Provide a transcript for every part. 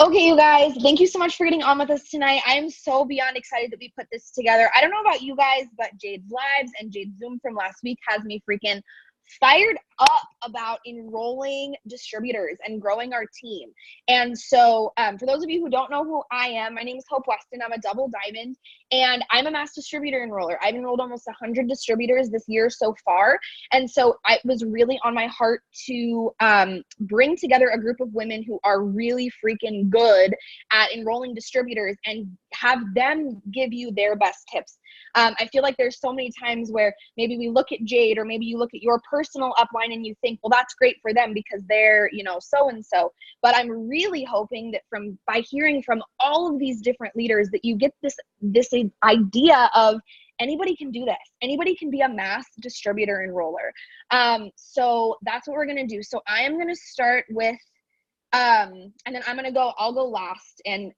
Okay, you guys, thank you so much for getting on with us tonight. I am so beyond excited that we put this together. I don't know about you guys, but Jade's lives and Jade's Zoom from last week has me freaking fired up about enrolling distributors and growing our team. And so for those of you who don't know who I am, my name is Hope Weston. I'm a double diamond and I'm a mass distributor enroller. I've enrolled almost 100 distributors this year so far. And so it was really on my heart to bring together a group of women who are really freaking good at enrolling distributors and have them give you their best tips. I feel like there's so many times where maybe we look at Jade or maybe you look at your personal upline and you think, well, that's great for them because they're, so-and-so. But I'm really hoping that by hearing from all of these different leaders that you get this idea of anybody can do this. Anybody can be a mass distributor enroller. So that's what we're going to do. So I am going to start with and then I'll go last and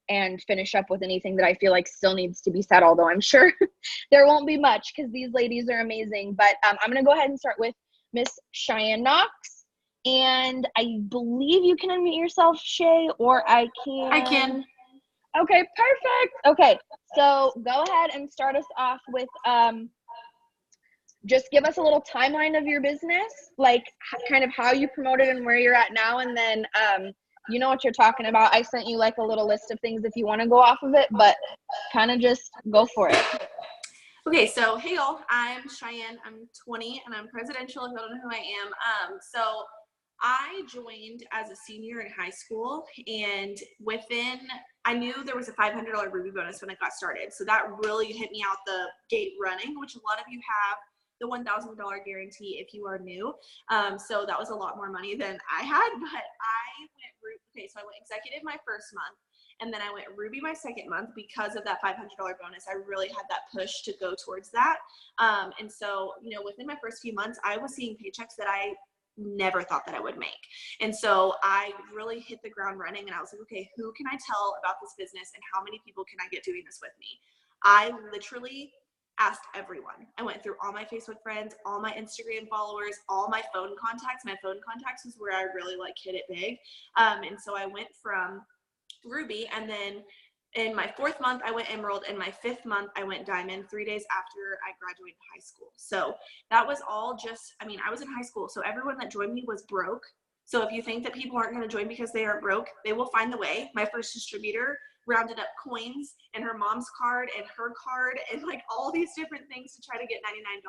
finish up with anything that I feel like still needs to be said, although I'm sure there won't be much because these ladies are amazing. But I'm going to go ahead and start with Miss Cheyenne Knox. And I believe you can unmute yourself, Shay, or I can. I can. Okay, perfect. Okay, so go ahead and start us off with just give us a little timeline of your business, like kind of how you promoted and where you're at now, and then you know what you're talking about. I sent you like a little list of things if you want to go off of it, but kind of just go for it. Okay, so hey y'all, I'm Cheyenne. I'm 20 and I'm Presdential if you don't know who I am. So I joined as a senior in high school, and I knew there was a $500 Ruby bonus when I got started. So that really hit me out the gate running, which a lot of you have the $1,000 guarantee if you are new. So that was a lot more money than I had, but so I went executive my first month, and then I went Ruby my second month because of that $500 bonus. I really had that push to go towards that. And so, within my first few months, I was seeing paychecks that I never thought that I would make. And so I really hit the ground running, and I was like, okay, who can I tell about this business and how many people can I get doing this with me? I literally asked everyone. I went through all my Facebook friends, all my Instagram followers, all my phone contacts. My phone contacts was where I really hit it big. And so I went from Ruby, and then in my 4th month, I went Emerald. In my 5th month, I went Diamond 3 days after I graduated high school. So that was all I was in high school. So everyone that joined me was broke. So if you think that people aren't going to join because they are broke, they will find the way. My first distributor rounded up coins and her mom's card and her card and all these different things to try to get $99.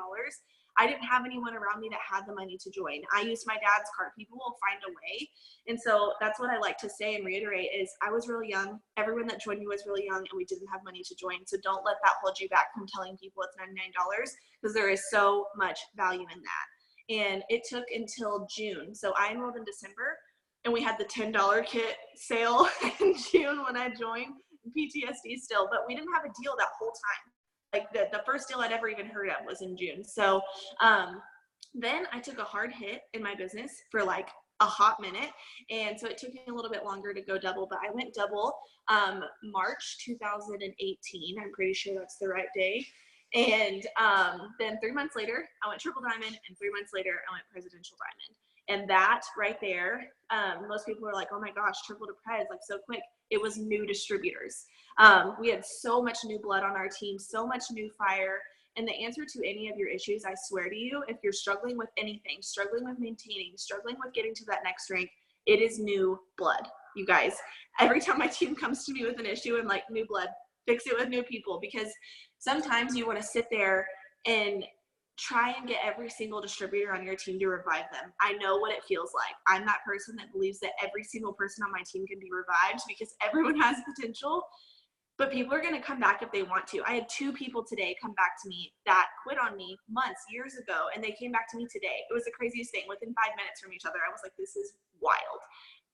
I didn't have anyone around me that had the money to join. I used my dad's card. People will find a way. And so that's what I like to say and reiterate is I was really young. Everyone that joined me was really young, and we didn't have money to join. So don't let that hold you back from telling people it's $99 because there is so much value in that. And it took until June. So I enrolled in December, and we had the $10 kit sale in June when I joined. PTSD still, but we didn't have a deal that whole time. The first deal I'd ever even heard of was in June. So then I took a hard hit in my business for a hot minute. And so it took me a little bit longer to go double, but I went double March 2018. I'm pretty sure that's the right day. And then 3 months later, I went triple diamond, and 3 months later, I went presidential diamond. And that right there, most people were like, oh my gosh, triple to pres, so quick. It was new distributors. We had so much new blood on our team, so much new fire. And the answer to any of your issues, I swear to you, if you're struggling with anything, struggling with maintaining, struggling with getting to that next rank, it is new blood, you guys. Every time my team comes to me with an issue, I'm like, new blood, fix it with new people. Because sometimes you want to sit there and try and get every single distributor on your team to revive them. I know what it feels like. I'm that person that believes that every single person on my team can be revived because everyone has potential, but people are going to come back if they want to. I had 2 people today come back to me that quit on me years ago, and they came back to me today. It was the craziest thing. Within 5 minutes from each other, I was like, this is wild.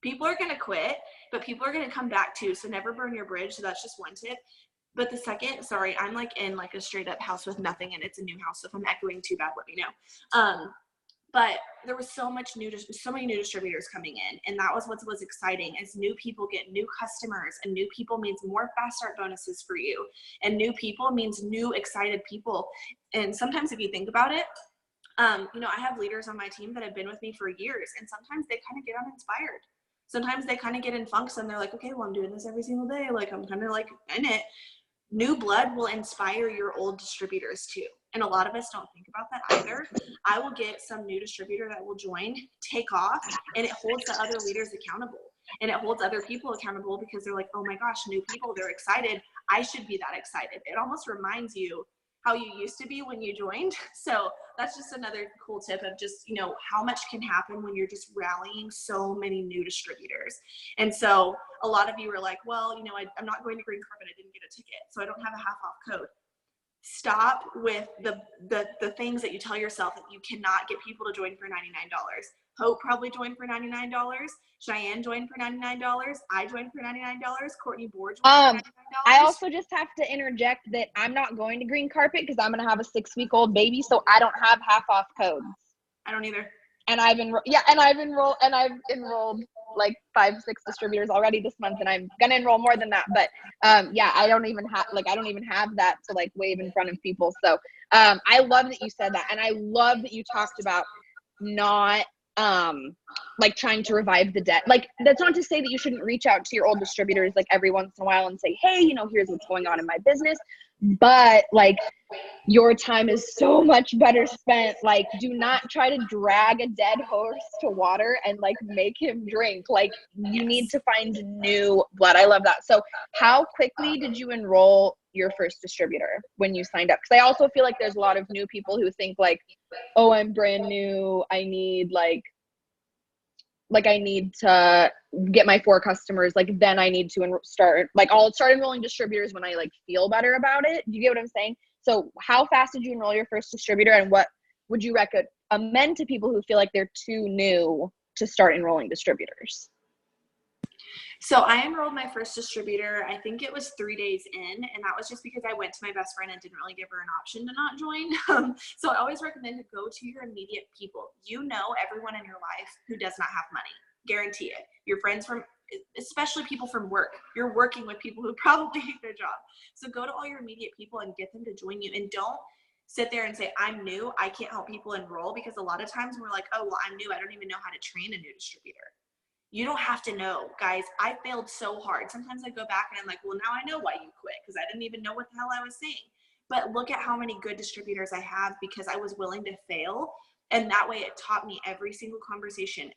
People are going to quit, but people are going to come back too. So never burn your bridge. So that's just one tip. But the second, sorry, I'm in a straight up house with nothing, and it's a new house. So if I'm echoing too bad, let me know. But there was so many new distributors coming in, and that was what was exciting. As new people get new customers, and new people means more fast start bonuses for you, and new people means new excited people. And sometimes if you think about it, I have leaders on my team that have been with me for years, and sometimes they kind of get uninspired. Sometimes they kind of get in funks and they're like, okay, well, I'm doing this every single day. Like, I'm kind of like in it. New blood will inspire your old distributors too. And a lot of us don't think about that either. I will get some new distributor that will join, take off, and it holds the other leaders accountable. And it holds other people accountable because they're like, oh my gosh, new people, they're excited. I should be that excited. It almost reminds you how you used to be when you joined. So that's just another cool tip of just, you know, how much can happen when you're just rallying so many new distributors. And so a lot of you are like, well, you know, I'm not going to green carpet. I didn't get a ticket, so I don't have a half off code. Stop with the things that you tell yourself that you cannot get people to join for $99. Hope probably joined for $99. Cheyenne joined for $99. I joined for $99. Courtney Board joined for $99. I also just have to interject that I'm not going to green carpet because I'm going to have a 6-week-old baby, so I don't have half off codes. I don't either. And I've enrolled like 5-6 distributors already this month, and I'm gonna enroll more than that. But yeah, I don't even have that to like wave in front of people. So I love that you said that, and I love that you talked about not like trying to revive the debt. Like, that's not to say that you shouldn't reach out to your old distributors like every once in a while and say, hey, you know, here's what's going on in my business. But like, your time is so much better spent. Like, do not try to drag a dead horse to water and like make him drink. Like, you need to find new blood. I love that. So how quickly did you enroll your first distributor when you signed up? Because I also feel like there's a lot of new people who think like, oh, I'm brand new, I need I need to get my 4 customers, like then I need to start enrolling distributors when I like feel better about it. Do you get what I'm saying? So how fast did you enroll your first distributor, and what would you recommend to people who feel like they're too new to start enrolling distributors? So I enrolled my first distributor, I think it was 3 days in, and that was just because I went to my best friend and didn't really give her an option to not join. So I always recommend to go to your immediate people. You know everyone in your life who does not have money. Guarantee it. Your friends especially people from work. You're working with people who probably hate their job. So go to all your immediate people and get them to join you. And don't sit there and say, I'm new, I can't help people enroll, because a lot of times we're like, oh, well, I'm new, I don't even know how to train a new distributor. You don't have to know, guys. I failed so hard. Sometimes I go back and I'm like, well, now I know why you quit, because I didn't even know what the hell I was saying. But look at how many good distributors I have because I was willing to fail. And that way it taught me every single conversation,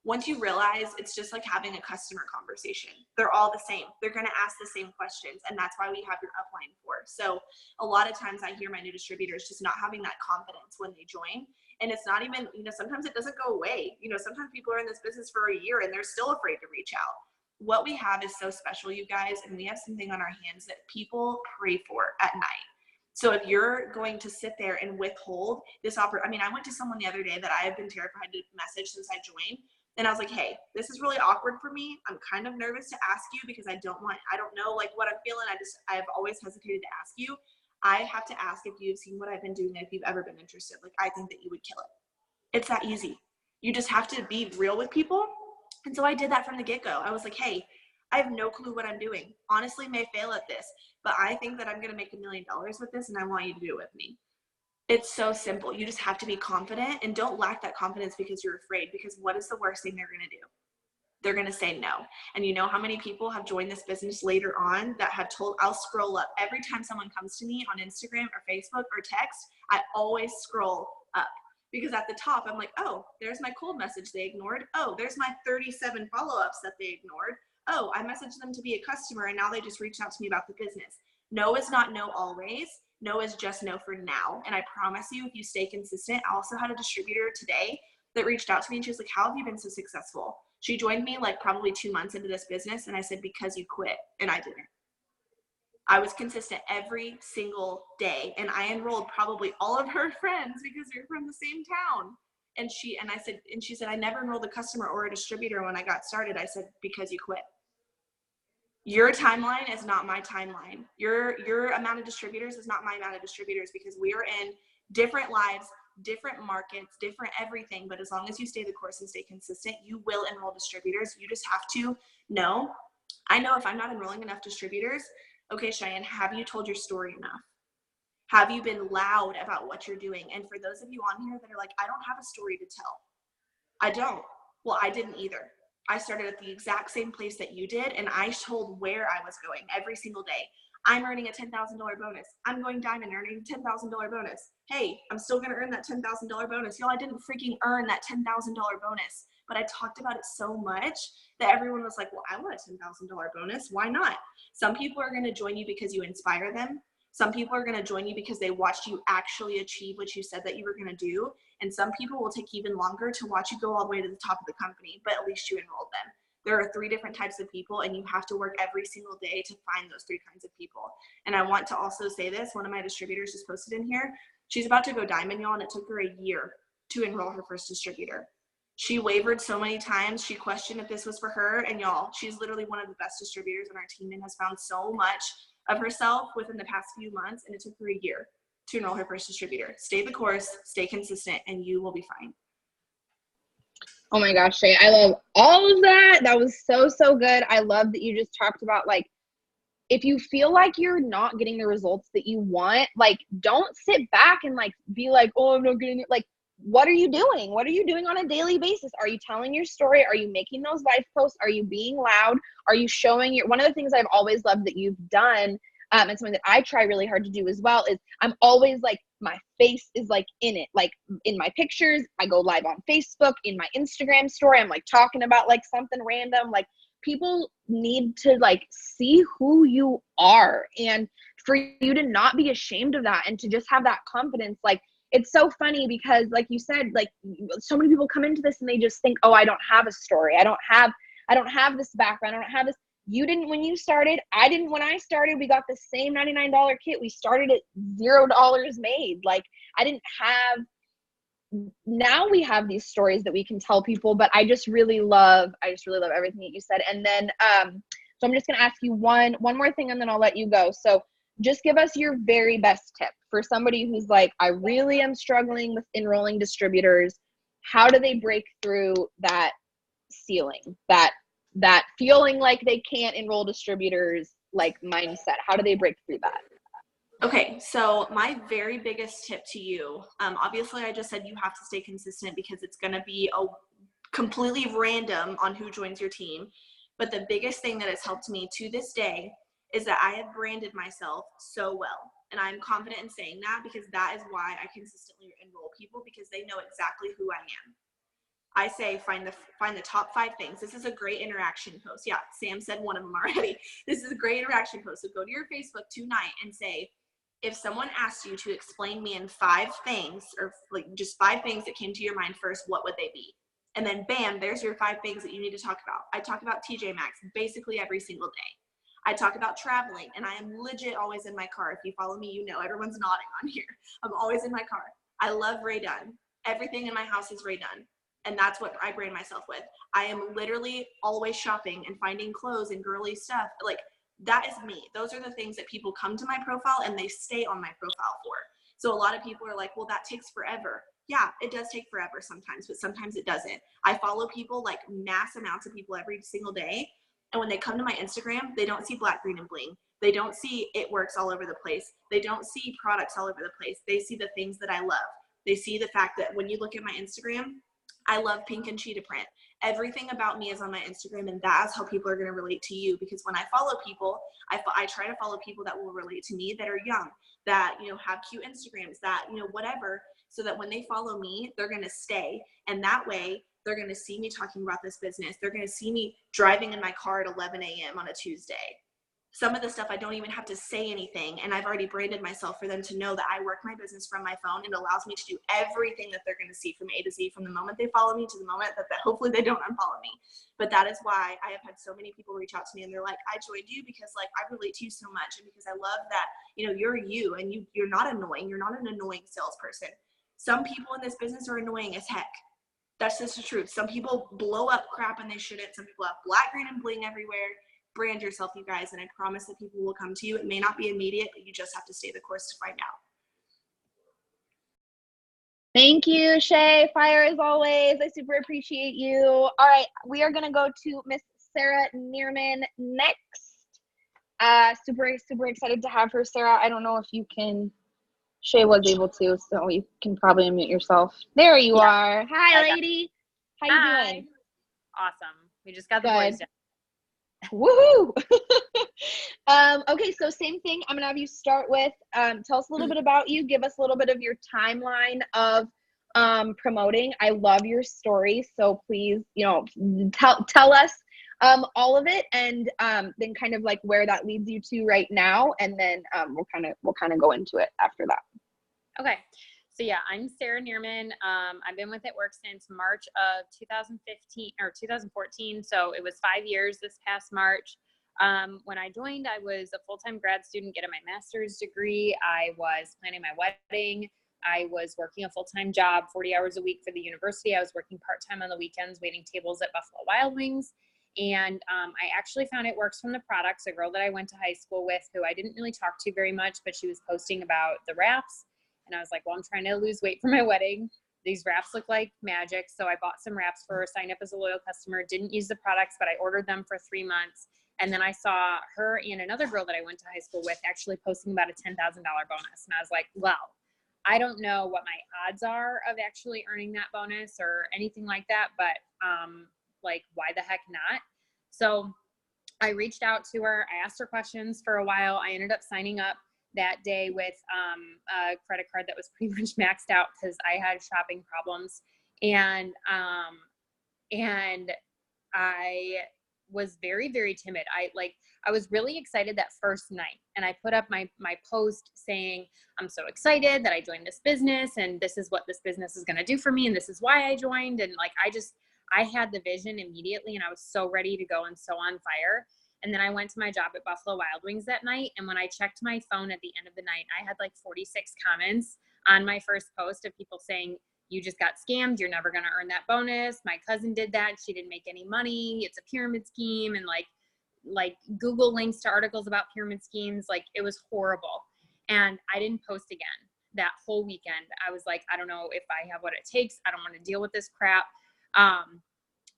once you realize it's just like having a customer conversation. They're all the same. They're going to ask the same questions. And that's why we have your upline for. So a lot of times I hear my new distributors just not having that confidence when they join. And it's not even, sometimes it doesn't go away. Sometimes people are in this business for a year and they're still afraid to reach out. What we have is so special, you guys, and we have something on our hands that people pray for at night. So if you're going to sit there and withhold this I went to someone the other day that I have been terrified to message since I joined. And I was like, hey, this is really awkward for me. I'm kind of nervous to ask you because I don't know like what I'm feeling. I've always hesitated to ask you. I have to ask if you've seen what I've been doing, if you've ever been interested. Like, I think that you would kill it. It's that easy. You just have to be real with people. And so I did that from the get-go. I was like, hey, I have no clue what I'm doing. Honestly, may fail at this, but I think that I'm going to make $1 million with this, and I want you to do it with me. It's so simple. You just have to be confident, and don't lack that confidence because you're afraid, because what is the worst thing they're going to do? They're going to say no. And you know how many people have joined this business later on that have told, I'll scroll up every time someone comes to me on Instagram or Facebook or text, I always scroll up, because at the top I'm like, oh, there's my cold message they ignored. Oh, there's my 37 follow-ups that they ignored. Oh, I messaged them to be a customer and now they just reached out to me about the business. No is not no always. No is just no for now. And I promise you, if you stay consistent, I also had a distributor today that reached out to me and she was like, how have you been so successful? She joined me like probably 2 months into this business. And I said, because you quit. And I didn't. I was consistent every single day. And I enrolled probably all of her friends because they're from the same town. And she said, I never enrolled a customer or a distributor when I got started. I said, because you quit. Your timeline is not my timeline. Your amount of distributors is not my amount of distributors, because we are in different lives, different markets, different everything. But as long as you stay the course and stay consistent, you will enroll distributors. You just have to know. I know if I'm not enrolling enough distributors, okay, Cheyenne, have you told your story enough? Have you been loud about what you're doing? And for those of you on here that are like, I don't have a story to tell. I don't. Well, I didn't either. I started at the exact same place that you did, and I told where I was going every single day. I'm earning a $10,000 bonus. I'm going diamond, earning a $10,000 bonus. Hey, I'm still going to earn that $10,000 bonus. Y'all, I didn't freaking earn that $10,000 bonus, but I talked about it so much that everyone was like, well, I want a $10,000 bonus. Why not? Some people are going to join you because you inspire them. Some people are going to join you because they watched you actually achieve what you said that you were going to do. And some people will take even longer to watch you go all the way to the top of the company, but at least you enrolled them. There are 3 different types of people, and you have to work every single day to find those 3 kinds of people. And I want to also say this, one of my distributors just posted in here, she's about to go diamond, y'all, and it took her a year to enroll her first distributor. She wavered so many times. She questioned if this was for her, and y'all, she's literally one of the best distributors on our team and has found so much of herself within the past few months, and it took her a year to enroll her first distributor. Stay the course, stay consistent, and you will be fine. Oh my gosh, Shay, I love all of that. That was so, so good. I love that you just talked about, like, if you feel like you're not getting the results that you want, like, don't sit back and, like, be like, oh, I'm not getting it. Like, what are you doing? What are you doing on a daily basis? Are you telling your story? Are you making those live posts? Are you being loud? Are you showing your, one of the things I've always loved that you've done, and something that I try really hard to do as well, is I'm always like, my face is like in it, like in my pictures. I go live on Facebook, in my Instagram story, I'm like talking about like something random. Like, people need to like see who you are, and for you to not be ashamed of that and to just have that confidence. Like, it's so funny because, like you said, like, so many people come into this and they just think, oh, I don't have a story. I don't have this background. I don't have this. You didn't when you started. I didn't when I started. We got the same $99 kit. We started at $0 made. Like, I didn't have, now we have these stories that we can tell people, but I just really love everything that you said. And then, so I'm just going to ask you one more thing, and then I'll let you go. So just give us your very best tip for somebody who's like, I really am struggling with enrolling distributors. How do they break through that ceiling, that feeling like they can't enroll distributors, like, mindset? How do they break through that? Okay, so my very biggest tip to you, obviously I just said you have to stay consistent because it's going to be a completely random on who joins your team. But the biggest thing that has helped me to this day is that I have branded myself so well. And I'm confident in saying that because that is why I consistently enroll people, because they know exactly who I am. I say find the top 5 things. This is a great interaction post. Yeah, Sam said one of them already. This is a great interaction post. So go to your Facebook tonight and say, if someone asked you to explain me in 5 things, or like just 5 things that came to your mind first, what would they be? And then bam, there's your 5 things that you need to talk about. I talk about TJ Maxx basically every single day. I talk about traveling, and I am legit always in my car. If you follow me, you know everyone's nodding on here. I'm always in my car. I love Rae Dunn. Everything in my house is Rae Dunn. And that's what I brand myself with. I am literally always shopping and finding clothes and girly stuff. Like, that is me. Those are the things that people come to my profile and they stay on my profile for. So a lot of people are like, well, that takes forever. Yeah, it does take forever sometimes, but sometimes it doesn't. I follow people, like mass amounts of people every single day. And when they come to my Instagram, they don't see black, green, and bling. They don't see it works all over the place. They don't see products all over the place. They see the things that I love. They see the fact that when you look at my Instagram, I love pink and cheetah print. Everything about me is on my Instagram, and that's how people are going to relate to you. Because when I follow people, I try to follow people that will relate to me, that are young, that, you know, have cute Instagrams, that, you know, whatever, so that when they follow me, they're going to stay. And that way, they're going to see me talking about this business. They're going to see me driving in my car at 11 a.m. on a Tuesday. Some of the stuff I don't even have to say anything, and I've already branded myself for them to know that I work my business from my phone, and it allows me to do everything that they're going to see from A to Z, from the moment they follow me to the moment that hopefully they don't unfollow me. But that is why I have had so many people reach out to me, and they're like, I joined you because, like, I relate to you so much, and because I love that, you know, you're you, and you're not annoying. You're not an annoying salesperson. Some people in this business are annoying as heck. That's just the truth. Some people blow up crap and they shouldn't. Some people have black, green, and bling everywhere. Brand yourself, you guys, and I promise that people will come to you. It may not be immediate, but you just have to stay the course to find out. Thank you, Shay. Fire as always. I super appreciate you. All right, we are going to go to Miss Sarah Niermann next. Super excited to have her, Sarah. I don't know if you can, Shay was able to, so you can probably unmute yourself. There you are. Hi, lady. How you doing? Awesome. We just got the Good. boys done. Woohoo! Okay, so same thing. I'm gonna have you start with tell us a little bit about you. Give us a little bit of your timeline of promoting. I love your story, so please, tell us all of it, and then kind of like where that leads you to right now, and then we'll kind of go into it after that. Okay. So yeah, I'm Sarah Niermann. I've been with It Works since March of 2015 or 2014. So it was 5 years this past March. When I joined, I was a full-time grad student getting my master's degree. I was planning my wedding. I was working a full-time job, 40 hours a week for the university. I was working part-time on the weekends, waiting tables at Buffalo Wild Wings. And I actually found It Works from the products, a girl that I went to high school with who I didn't really talk to very much, but she was posting about the wraps. And I was like, well, I'm trying to lose weight for my wedding. These wraps look like magic. So I bought some wraps for her, signed up as a loyal customer, didn't use the products, but I ordered them for 3 months. And then I saw her and another girl that I went to high school with actually posting about a $10,000 bonus. And I was like, well, I don't know what my odds are of actually earning that bonus or anything like that, but like, why the heck not? So I reached out to her. I asked her questions for a while. I ended up signing up that day with a credit card that was pretty much maxed out because I had shopping problems. And I was very, very timid. I was really excited that first night. And I put up my post saying, I'm so excited that I joined this business and this is what this business is going to do for me. And this is why I joined. And like, I had the vision immediately and I was so ready to go and so on fire. And then I went to my job at Buffalo Wild Wings that night. And when I checked my phone at the end of the night, I had like 46 comments on my first post of people saying, you just got scammed. You're never going to earn that bonus. My cousin did that. She didn't make any money. It's a pyramid scheme. And like Google links to articles about pyramid schemes. Like it was horrible. And I didn't post again that whole weekend. I was like, I don't know if I have what it takes. I don't want to deal with this crap. I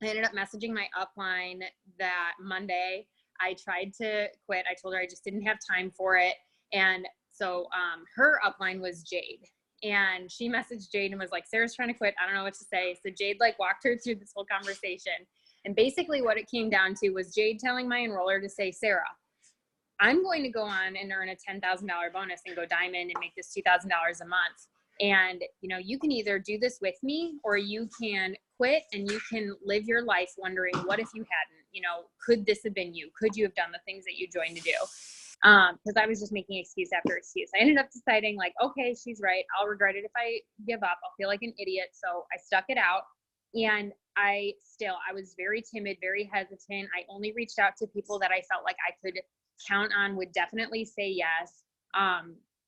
ended up messaging my upline that Monday. I tried to quit. I told her I just didn't have time for it. And so her upline was Jade. And she messaged Jade and was like, Sarah's trying to quit. I don't know what to say. So Jade like walked her through this whole conversation. And basically what it came down to was Jade telling my enroller to say, Sarah, I'm going to go on and earn a $10,000 bonus and go diamond and make this $2,000 a month. And, you can either do this with me or you can quit and you can live your life wondering, what if you hadn't, could this have been you? Could you have done the things that you joined to do? Because I was just making excuse after excuse. I ended up deciding like, okay, she's right. I'll regret it if I give up. I'll feel like an idiot. So I stuck it out. And I was very timid, very hesitant. I only reached out to people that I felt like I could count on would definitely say yes.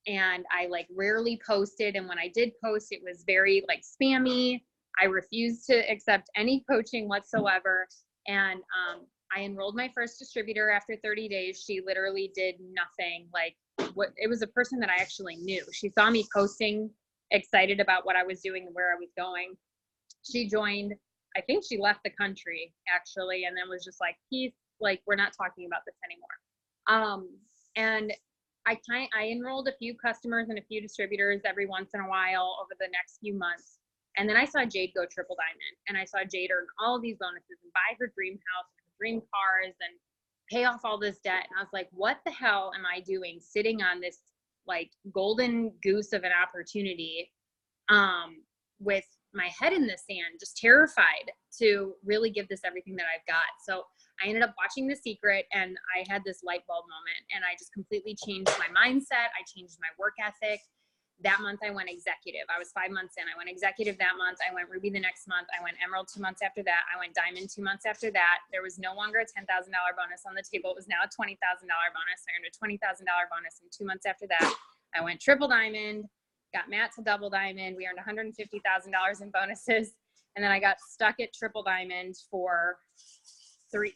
And I like rarely posted. And when I did post, it was very like spammy. I refused to accept any coaching whatsoever. And I enrolled my first distributor after 30 days. She literally did nothing. Like it was a person that I actually knew. She saw me posting, excited about what I was doing and where I was going. She joined. I think she left the country actually, and then was just like, peace, like we're not talking about this anymore. And I enrolled a few customers and a few distributors every once in a while over the next few months. And then I saw Jade go triple diamond, and I saw Jade earn all of these bonuses and buy her dream house and her dream cars and pay off all this debt. And I was like, what the hell am I doing sitting on this like golden goose of an opportunity with my head in the sand, just terrified to really give this everything that I've got. So I ended up watching The Secret and I had this light bulb moment and I just completely changed my mindset. I changed my work ethic. That month I went executive. I was 5 months in. I went executive that month. I went Ruby the next month. I went Emerald 2 months after that. I went Diamond 2 months after that. There was no longer a $10,000 bonus on the table. It was now a $20,000 bonus. I earned a $20,000 bonus. And 2 months after that, I went triple diamond, got Matt to double diamond. We earned $150,000 in bonuses. And then I got stuck at triple diamond for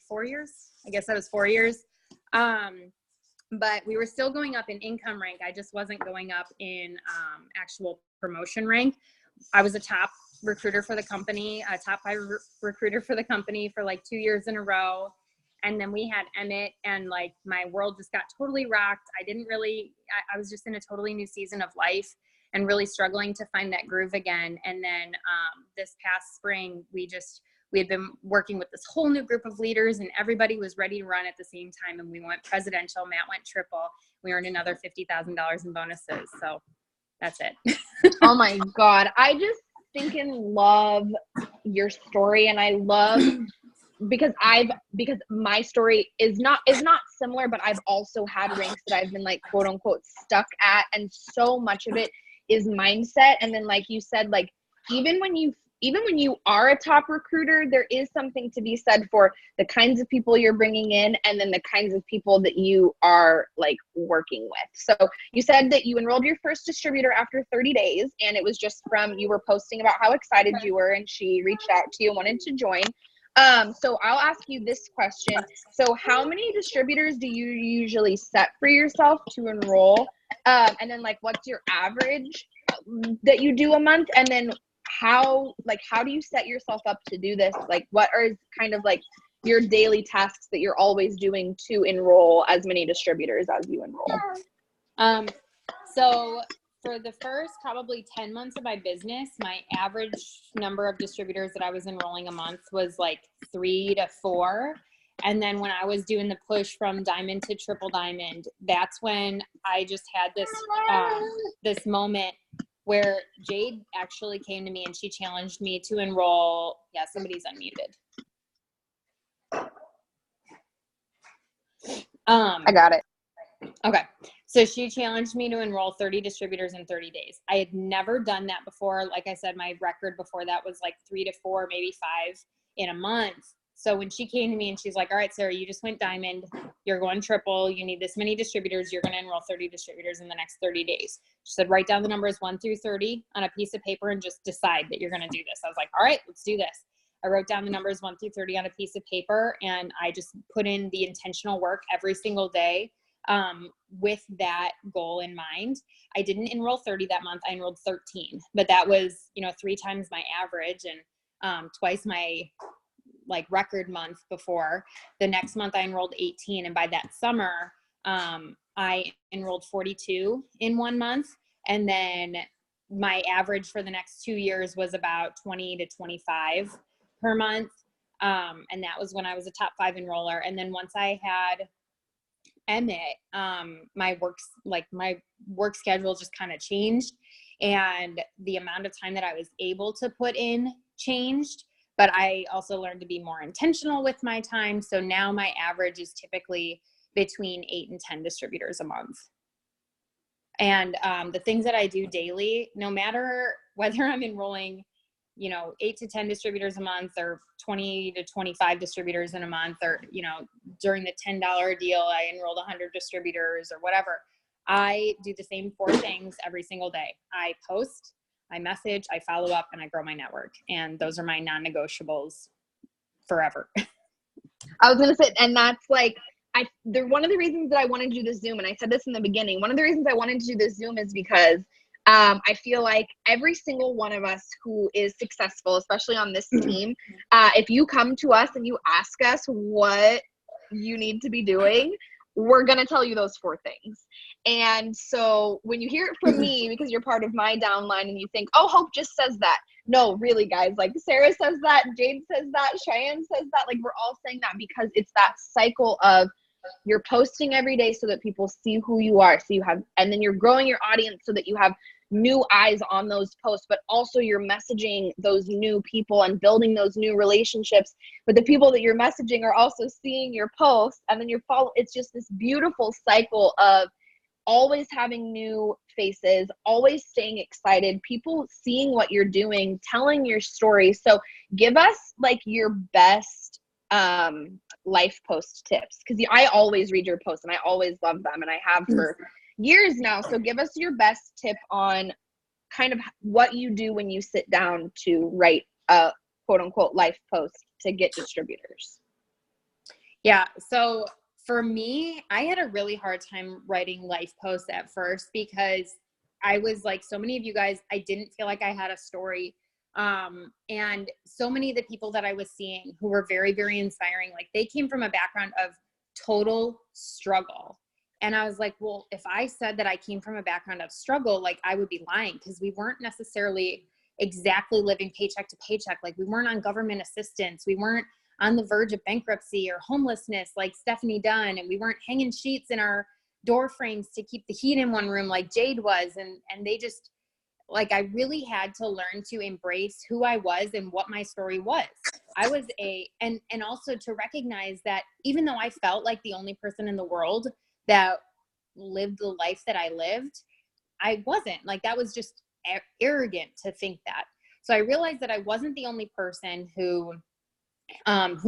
4 years. I guess that was 4 years. But we were still going up in income rank. I just wasn't going up in actual promotion rank. I was a top recruiter for the company, a top 5 recruiter for the company for like 2 years in a row. And then we had Emmett and like my world just got totally rocked. I was just in a totally new season of life and really struggling to find that groove again. And then this past spring, we we had been working with this whole new group of leaders, and everybody was ready to run at the same time. And we went Presdential, Matt went triple. We earned another $50,000 in bonuses. So that's it. Oh my God. I just love your story. And I love, because my story is not similar, but I've also had ranks that I've been like, quote unquote, stuck at. And so much of it is mindset. And then, like you said, like, even when you are a top recruiter, there is something to be said for the kinds of people you're bringing in, and then the kinds of people that you are like working with. So you said that you enrolled your first distributor after 30 days, and it was just from, you were posting about how excited you were, and she reached out to you and wanted to join. So I'll ask you this question. So how many distributors do you usually set for yourself to enroll? And then, like, what's your average that you do a month? And then how do you set yourself up to do this? Like, what are kind of like your daily tasks that you're always doing to enroll as many distributors as you enroll? So for the first probably 10 months of my business, my average number of distributors that I was enrolling a month was like 3 to 4. And then when I was doing the push from diamond to triple diamond, that's when I just had this moment where Jade actually came to me and she challenged me to enroll. Yeah, somebody's unmuted. I got it. Okay. So she challenged me to enroll 30 distributors in 30 days. I had never done that before. Like I said, my record before that was like 3 to 4, maybe 5 in a month. So when she came to me and she's like, all right, Sarah, you just went diamond, you're going triple, you need this many distributors, you're going to enroll 30 distributors in the next 30 days. She said, write down the numbers 1 through 30 on a piece of paper and just decide that you're going to do this. I was like, all right, let's do this. I wrote down the numbers 1 through 30 on a piece of paper, and I just put in the intentional work every single day with that goal in mind. I didn't enroll 30 that month. I enrolled 13, but that was, 3 times my average and twice my like record month before. The next month I enrolled 18. And by that summer, I enrolled 42 in 1 month. And then my average for the next 2 years was about 20 to 25 per month. And that was when I was a top 5 enroller. And then once I had Emmett, my work schedule just kind of changed, and the amount of time that I was able to put in changed. But I also learned to be more intentional with my time. So now my average is typically between 8 and 10 distributors a month. And the things that I do daily, no matter whether I'm enrolling, 8 to 10 distributors a month or 20 to 25 distributors in a month, or, during the $10 deal, I enrolled 100 distributors or whatever. I do the same 4 things every single day. I post, I message, I follow up, and I grow my network. And those are my non-negotiables forever. I was going to say, and that's like, one of the reasons that I wanted to do this Zoom, and I said this in the beginning, one of the reasons I wanted to do this Zoom is because I feel like every single one of us who is successful, especially on this team, if you come to us and you ask us what you need to be doing, we're going to tell you those 4 things. And so when you hear it from me, because you're part of my downline and you think, oh, Hope just says that. No, really, guys, like Sarah says that, Jade says that, Cheyenne says that, like we're all saying that because it's that cycle of you're posting every day so that people see who you are. So you have, and then you're growing your audience so that you have new eyes on those posts, but also you're messaging those new people and building those new relationships. But the people that you're messaging are also seeing your posts, and then it's just this beautiful cycle of always having new faces, always staying excited, people seeing what you're doing, telling your story. So give us like your best life post tips, because I always read your posts and I always love them, and I have for years now. So give us your best tip on kind of what you do when you sit down to write a quote unquote life post to get distributors. Yeah. So for me, I had a really hard time writing life posts at first because I was like so many of you guys, I didn't feel like I had a story. And so many of the people that I was seeing who were very, very inspiring, like they came from a background of total struggle. And I was like, well, if I said that I came from a background of struggle, like I would be lying, because we weren't necessarily exactly living paycheck to paycheck. Like we weren't on government assistance. We weren't on the verge of bankruptcy or homelessness like Stephanie Dunn. And we weren't hanging sheets in our door frames to keep the heat in one room like Jade was. And they just, like, I really had to learn to embrace who I was and what my story was. I was and also to recognize that even though I felt like the only person in the world that lived the life that I lived, I wasn't. Like, that was just arrogant to think that. So I realized that I wasn't the only person who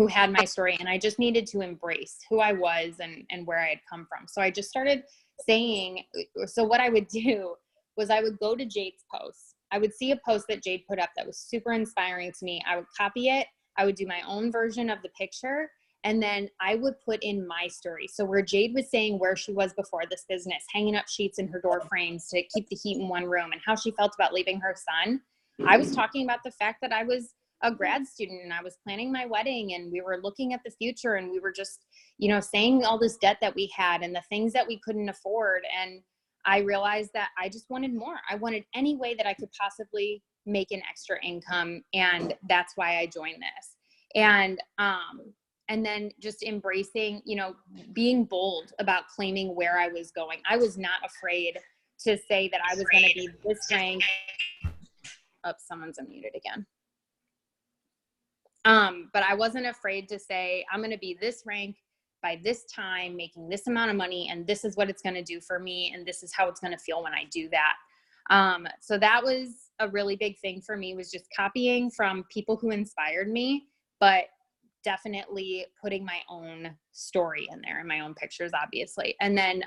had my story, and I just needed to embrace who I was and where I had come from. So I just started saying, so what I would do was I would go to Jade's posts. I would see a post that Jade put up that was super inspiring to me. I would copy it. I would do my own version of the picture, and then I would put in my story. So where Jade was saying where she was before this business, hanging up sheets in her door frames to keep the heat in one room, and how she felt about leaving her son, I was talking about the fact that I was a grad student and I was planning my wedding, and we were looking at the future, and we were just, you know, saying all this debt that we had and the things that we couldn't afford. And I realized that I just wanted more. I wanted any way that I could possibly make an extra income. And that's why I joined this. And then just embracing, you know, being bold about claiming where I was going. I was not afraid to say that I was going to be this rank. Oh, someone's unmuted again. But I wasn't afraid to say, I'm going to be this rank by this time, making this amount of money, and this is what it's going to do for me, and this is how it's going to feel when I do that. So that was a really big thing for me, was just copying from people who inspired me, but definitely putting my own story in there and my own pictures, obviously. And then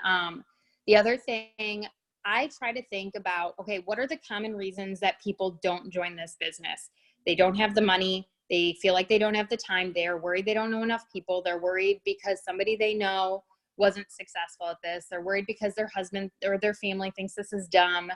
the other thing, I try to think about, okay, what are the common reasons that people don't join this business? They don't have the money. They feel like they don't have the time. They're worried they don't know enough people. They're worried because somebody they know wasn't successful at this. They're worried because their husband or their family thinks this is dumb.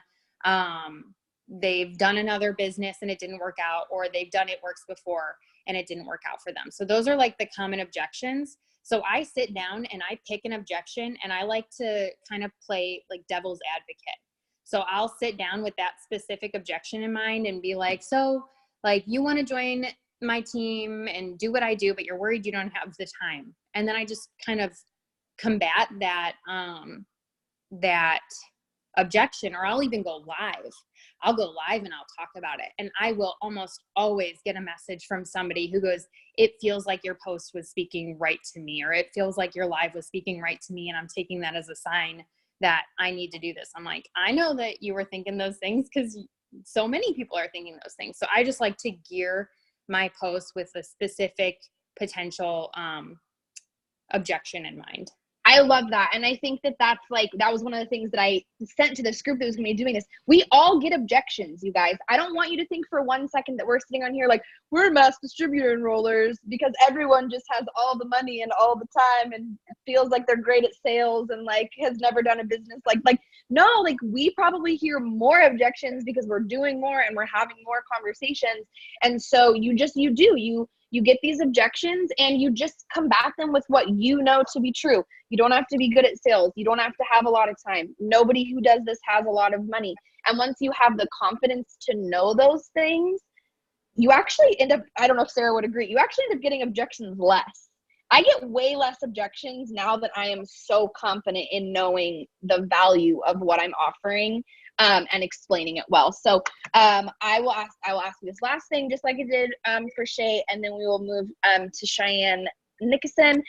They've done another business and it didn't work out, or they've done it works before and it didn't work out for them. So those are like the common objections. So I sit down and I pick an objection, and I like to kind of play like devil's advocate. So I'll sit down with that specific objection in mind and be like, so like, you want to join my team and do what I do, but you're worried you don't have the time. And then I just kind of combat that, that objection, or I'll even go live. I'll go live and I'll talk about it. And I will almost always get a message from somebody who goes, it feels like your post was speaking right to me, or it feels like your live was speaking right to me. And I'm taking that as a sign that I need to do this. I'm like, I know that you were thinking those things because so many people are thinking those things. So I just like to gear my posts with a specific potential objection in mind. I love that. And I think that that was one of the things that I sent to this group that was going to be doing this. We all get objections, you guys. I don't want you to think for 1 second that we're sitting on here like we're mass distributor enrollers because everyone just has all the money and all the time and feels like they're great at sales and like has never done a business. Like no, like we probably hear more objections because we're doing more and we're having more conversations. And so you get these objections and you just combat them with what you know to be true. You don't have to be good at sales. You don't have to have a lot of time. Nobody who does this has a lot of money. And once you have the confidence to know those things, you actually end up, I don't know if Sarah would agree, you actually end up getting objections less. I get way less objections now that I am so confident in knowing the value of what I'm offering and explaining it well. So I will ask you this last thing, just like I did for Shay, and then we will move to Cheyenne Nickerson.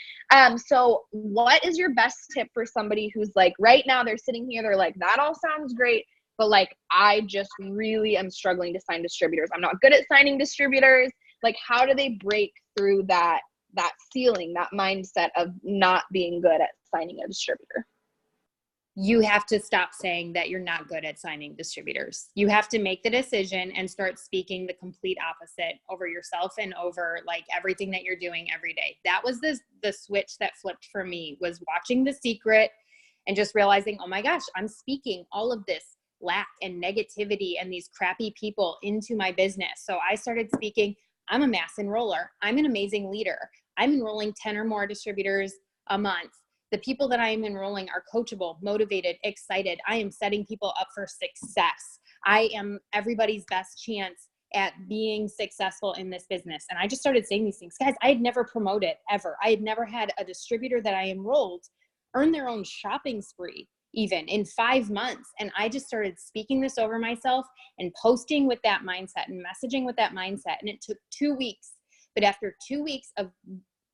So what is your best tip for somebody who's like, right now they're sitting here, they're like, that all sounds great, but like, I just really am struggling to sign distributors. I'm not good at signing distributors. Like, how do they break through that ceiling, that mindset of not being good at signing a distributor? You have to stop saying that you're not good at signing distributors. You have to make the decision and start speaking the complete opposite over yourself and over like everything that you're doing every day. That was the switch that flipped for me, was watching The Secret and just realizing, oh my gosh, I'm speaking all of this lack and negativity and these crappy people into my business. So I started speaking, I'm a mass enroller. I'm an amazing leader. I'm enrolling 10 or more distributors a month. The people that I am enrolling are coachable, motivated, excited. I am setting people up for success. I am everybody's best chance at being successful in this business. And I just started saying these things. Guys, I had never promoted ever. I had never had a distributor that I enrolled earn their own shopping spree even in 5 months. And I just started speaking this over myself and posting with that mindset and messaging with that mindset. And it took 2 weeks. But after 2 weeks of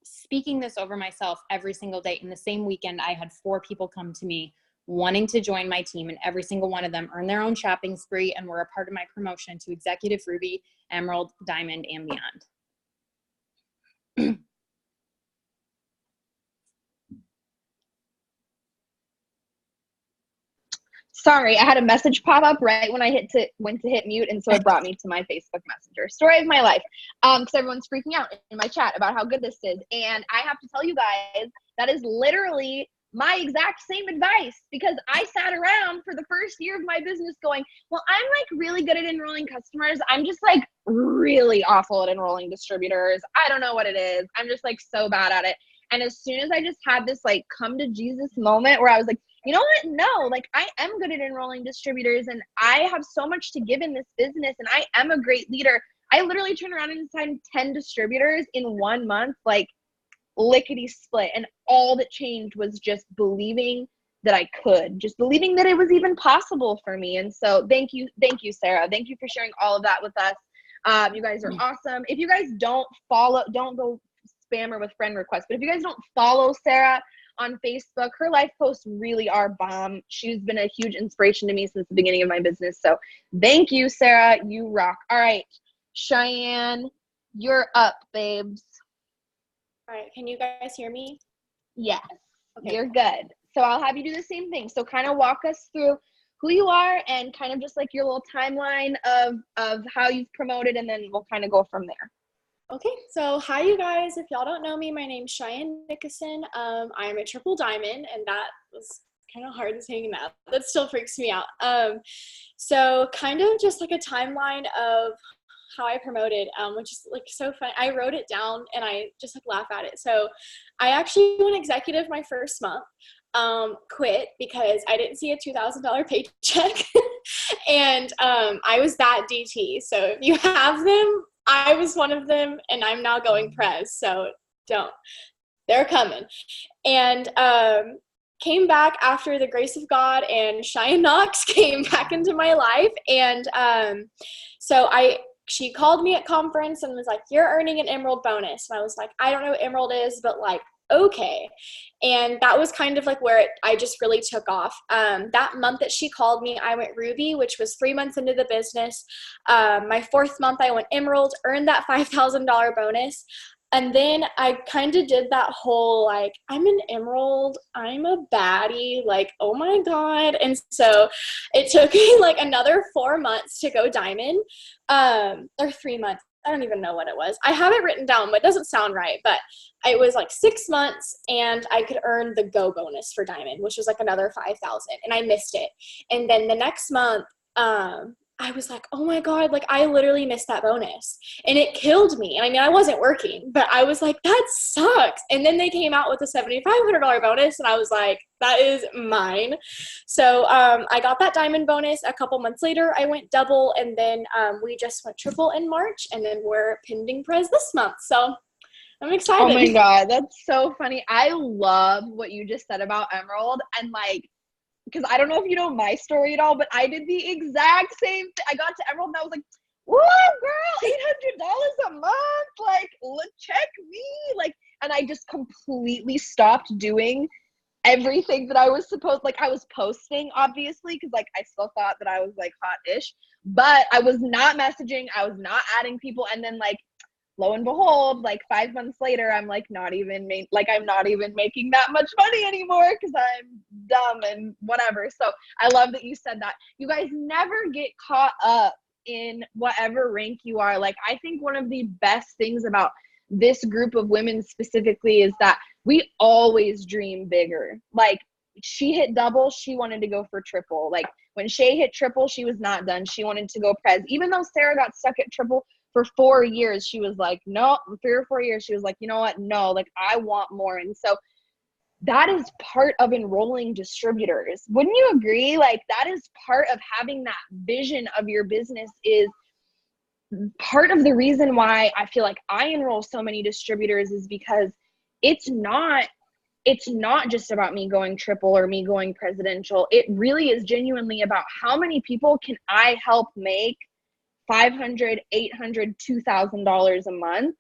speaking this over myself every single day, in the same weekend, I had 4 people come to me wanting to join my team, and every single one of them earned their own shopping spree and were a part of my promotion to Executive Ruby, Emerald, Diamond, and beyond. Sorry, I had a message pop up right when I went to hit mute, and so it brought me to my Facebook Messenger. Story of my life, because everyone's freaking out in my chat about how good this is, and I have to tell you guys that is literally my exact same advice, because I sat around for the first year of my business going, well, I'm like really good at enrolling customers. I'm just like really awful at enrolling distributors. I don't know what it is. I'm just like so bad at it. And as soon as I just had this like come to Jesus moment where I was like, you know what? No, like I am good at enrolling distributors, and I have so much to give in this business, and I am a great leader. I literally turned around and signed 10 distributors in 1 month, like lickety split. And all that changed was just believing that I could, just believing that it was even possible for me. And so thank you, Sarah. Thank you for sharing all of that with us. You guys are awesome. If you guys don't follow, don't go spam her with friend requests, but if you guys don't follow Sarah on Facebook, her life posts really are bomb. She's been a huge inspiration to me since the beginning of my business. So thank you, Sarah. You rock. All right, Cheyenne, you're up, babes. All right, can you guys hear me? Yes, Okay. You're good. So I'll have you do the same thing. So kind of walk us through who you are and kind of just like your little timeline of how you've promoted, and then we'll kind of go from there. Okay, so hi you guys. If y'all don't know me, my name's Cheyenne Nickerson. I'm a triple diamond, and that was kind of hard saying that. That still freaks me out. So kind of just like a timeline of how I promoted, which is like so fun. I wrote it down and I just like laugh at it. So I actually went executive my first month, quit because I didn't see a $2,000 paycheck. And I was that DT. So if you have them, I was one of them, and I'm now going pres. So don't. They're coming. And came back after the grace of God, and Cheyenne Knox came back into my life. And so she called me at conference and was like, you're earning an Emerald bonus. And I was like, I don't know what Emerald is, but like, okay. And that was kind of like where I just really took off. That month that she called me, I went Ruby, which was 3 months into the business. My 4th month, I went Emerald, earned that $5,000 bonus. And then I kind of did that whole, like, I'm an Emerald, I'm a baddie, like, oh my God. And so it took me like another 4 months to go Diamond, or 3 months. I don't even know what it was. I have it written down, but it doesn't sound right. But it was like 6 months, and I could earn the Go bonus for Diamond, which was like another $5,000, and I missed it. And then the next month, I was like, oh my God, like I literally missed that bonus, and it killed me. And I mean, I wasn't working, but I was like, that sucks. And then they came out with a $7,500 bonus, and I was like, that is mine. So I got that Diamond bonus. A couple months later, I went double, and then we just went triple in March, and then we're pending pres this month. So I'm excited. Oh my God, that's so funny. I love what you just said about Emerald, and like, because I don't know if you know my story at all, but I did the exact same thing. I got to Emerald and I was like, whoa, girl, $800 a month, like, check me, like, and I just completely stopped doing everything that I was supposed, like, I was posting, obviously, because, like, I still thought that I was, like, hot-ish, but I was not messaging, I was not adding people, and then, like, lo and behold, like 5 months later, I'm like not even making that much money anymore because I'm dumb and whatever. So I love that you said that. You guys never get caught up in whatever rank you are. Like, I think one of the best things about this group of women specifically is that we always dream bigger. Like, she hit double, she wanted to go for triple. Like, when Shay hit triple, she was not done. She wanted to go pres. Even though Sarah got stuck at triple for 4 years, she was like, no, 3 or 4 years, she was like, you know what? No, like, I want more. And so that is part of enrolling distributors. Wouldn't you agree? Like, that is part of having that vision of your business, is part of the reason why I feel like I enroll so many distributors, is because it's not just about me going triple or me going presidential. It really is genuinely about how many people can I help make $500, $800, $2,000 a month.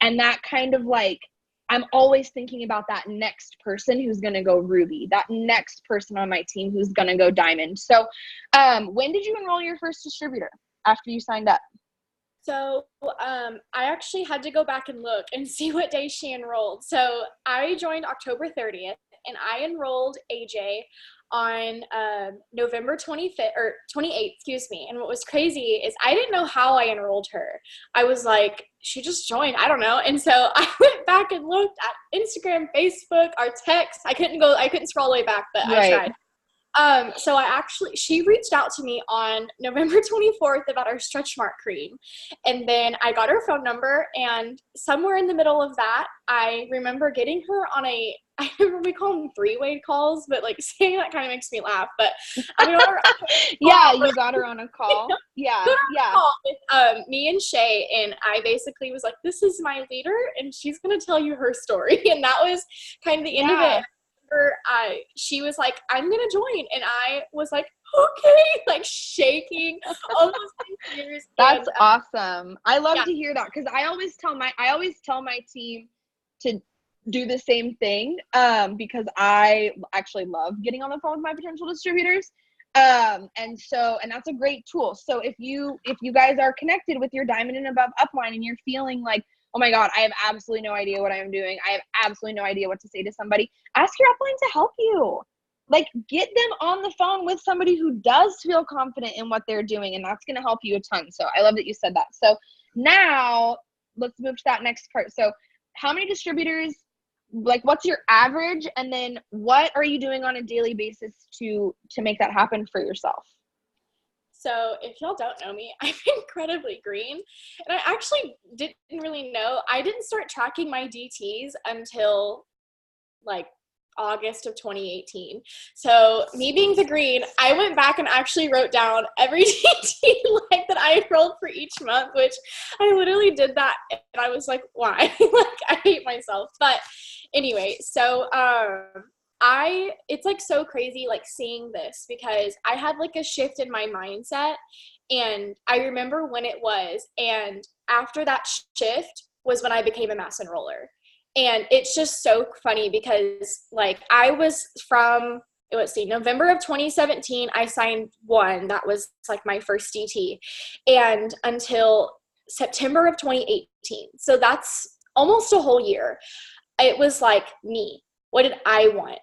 And that kind of like, I'm always thinking about that next person who's going to go Ruby, that next person on my team who's going to go Diamond. So when did you enroll your first distributor after you signed up? So I actually had to go back and look and see what day she enrolled. So I joined October 30th, and I enrolled AJ on November 25th or 28th, excuse me. And what was crazy is I didn't know how I enrolled her. I was like, she just joined, I don't know. And so I went back and looked at Instagram, Facebook, our text. I couldn't scroll all the way back, but right. I tried. So she reached out to me on November 24th about our stretch mark cream. And then I got her phone number, and somewhere in the middle of that, I remember getting her on I remember we call them three-way calls, but like saying that kind of makes me laugh, but I got her yeah, you got her on a call. Yeah. Call with, me and Shay, and I basically was like, this is my leader, and she's going to tell you her story. And that was kind of the end of it. She was like, I'm gonna join, and I was like, okay, like shaking, almost in tears. That's awesome. I love to hear that, because I always tell my team to do the same thing, because I actually love getting on the phone with my potential distributors, and that's a great tool. So if you guys are connected with your Diamond and above upline, and you're feeling like, oh my God, I have absolutely no idea what I'm doing, I have absolutely no idea what to say to somebody, ask your upline to help you. Like, get them on the phone with somebody who does feel confident in what they're doing, and that's going to help you a ton. So I love that you said that. So now let's move to that next part. So how many distributors, like, what's your average, and then what are you doing on a daily basis to make that happen for yourself? So if y'all don't know me, I'm incredibly green, and I actually didn't really know. I didn't start tracking my DTs until like August of 2018. So me being the green, I went back and actually wrote down every DT like that I enrolled for each month, which I literally did that, and I was like, why? Like, I hate myself. But anyway, so it's like so crazy, like seeing this, because I had like a shift in my mindset, and I remember when it was, and after that shift was when I became a mass enroller. And it's just so funny because like I was from, let's see, November of 2017, I signed one. That was like my first DT, and until September of 2018. So that's almost a whole year. It was like me. What did I want?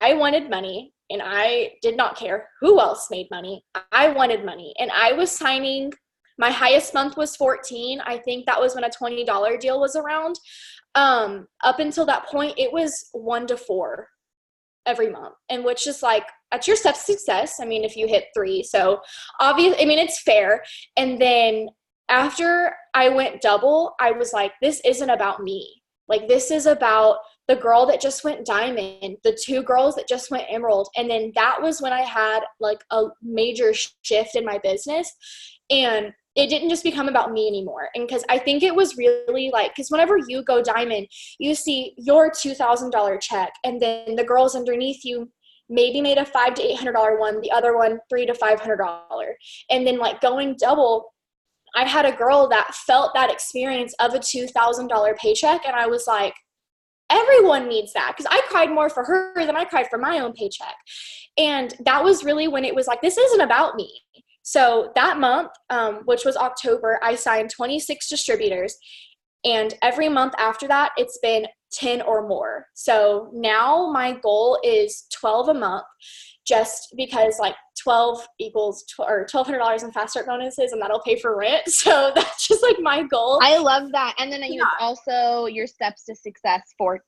I wanted money, and I did not care who else made money. I wanted money, and I was signing. My highest month was 14. I think that was when a $20 deal was around. Up until that point, it was 1 to 4 every month, and which is like, that's your step to success. I mean, if you hit 3, so obviously, I mean, it's fair. And then after I went double, I was like, this isn't about me. Like, this is about the girl that just went Diamond, the 2 girls that just went Emerald. And then that was when I had like a major shift in my business, and it didn't just become about me anymore. And because I think it was really like, because whenever you go Diamond, you see your $2,000 check, and then the girls underneath you maybe made a $500 to $800 one, the other one $300 to $500. And then like going double, I had a girl that felt that experience of a $2,000 paycheck, and I was like, everyone needs that, because I cried more for her than I cried for my own paycheck. And that was really when it was like, this isn't about me. So that month, which was October, I signed 26 distributors, and every month after that, it's been 10 or more. So now my goal is 12 a month, just because like 12 equals or $1,200 in fast start bonuses, and that'll pay for rent. So that's just like my goal. I love that. And then it's also your steps to success four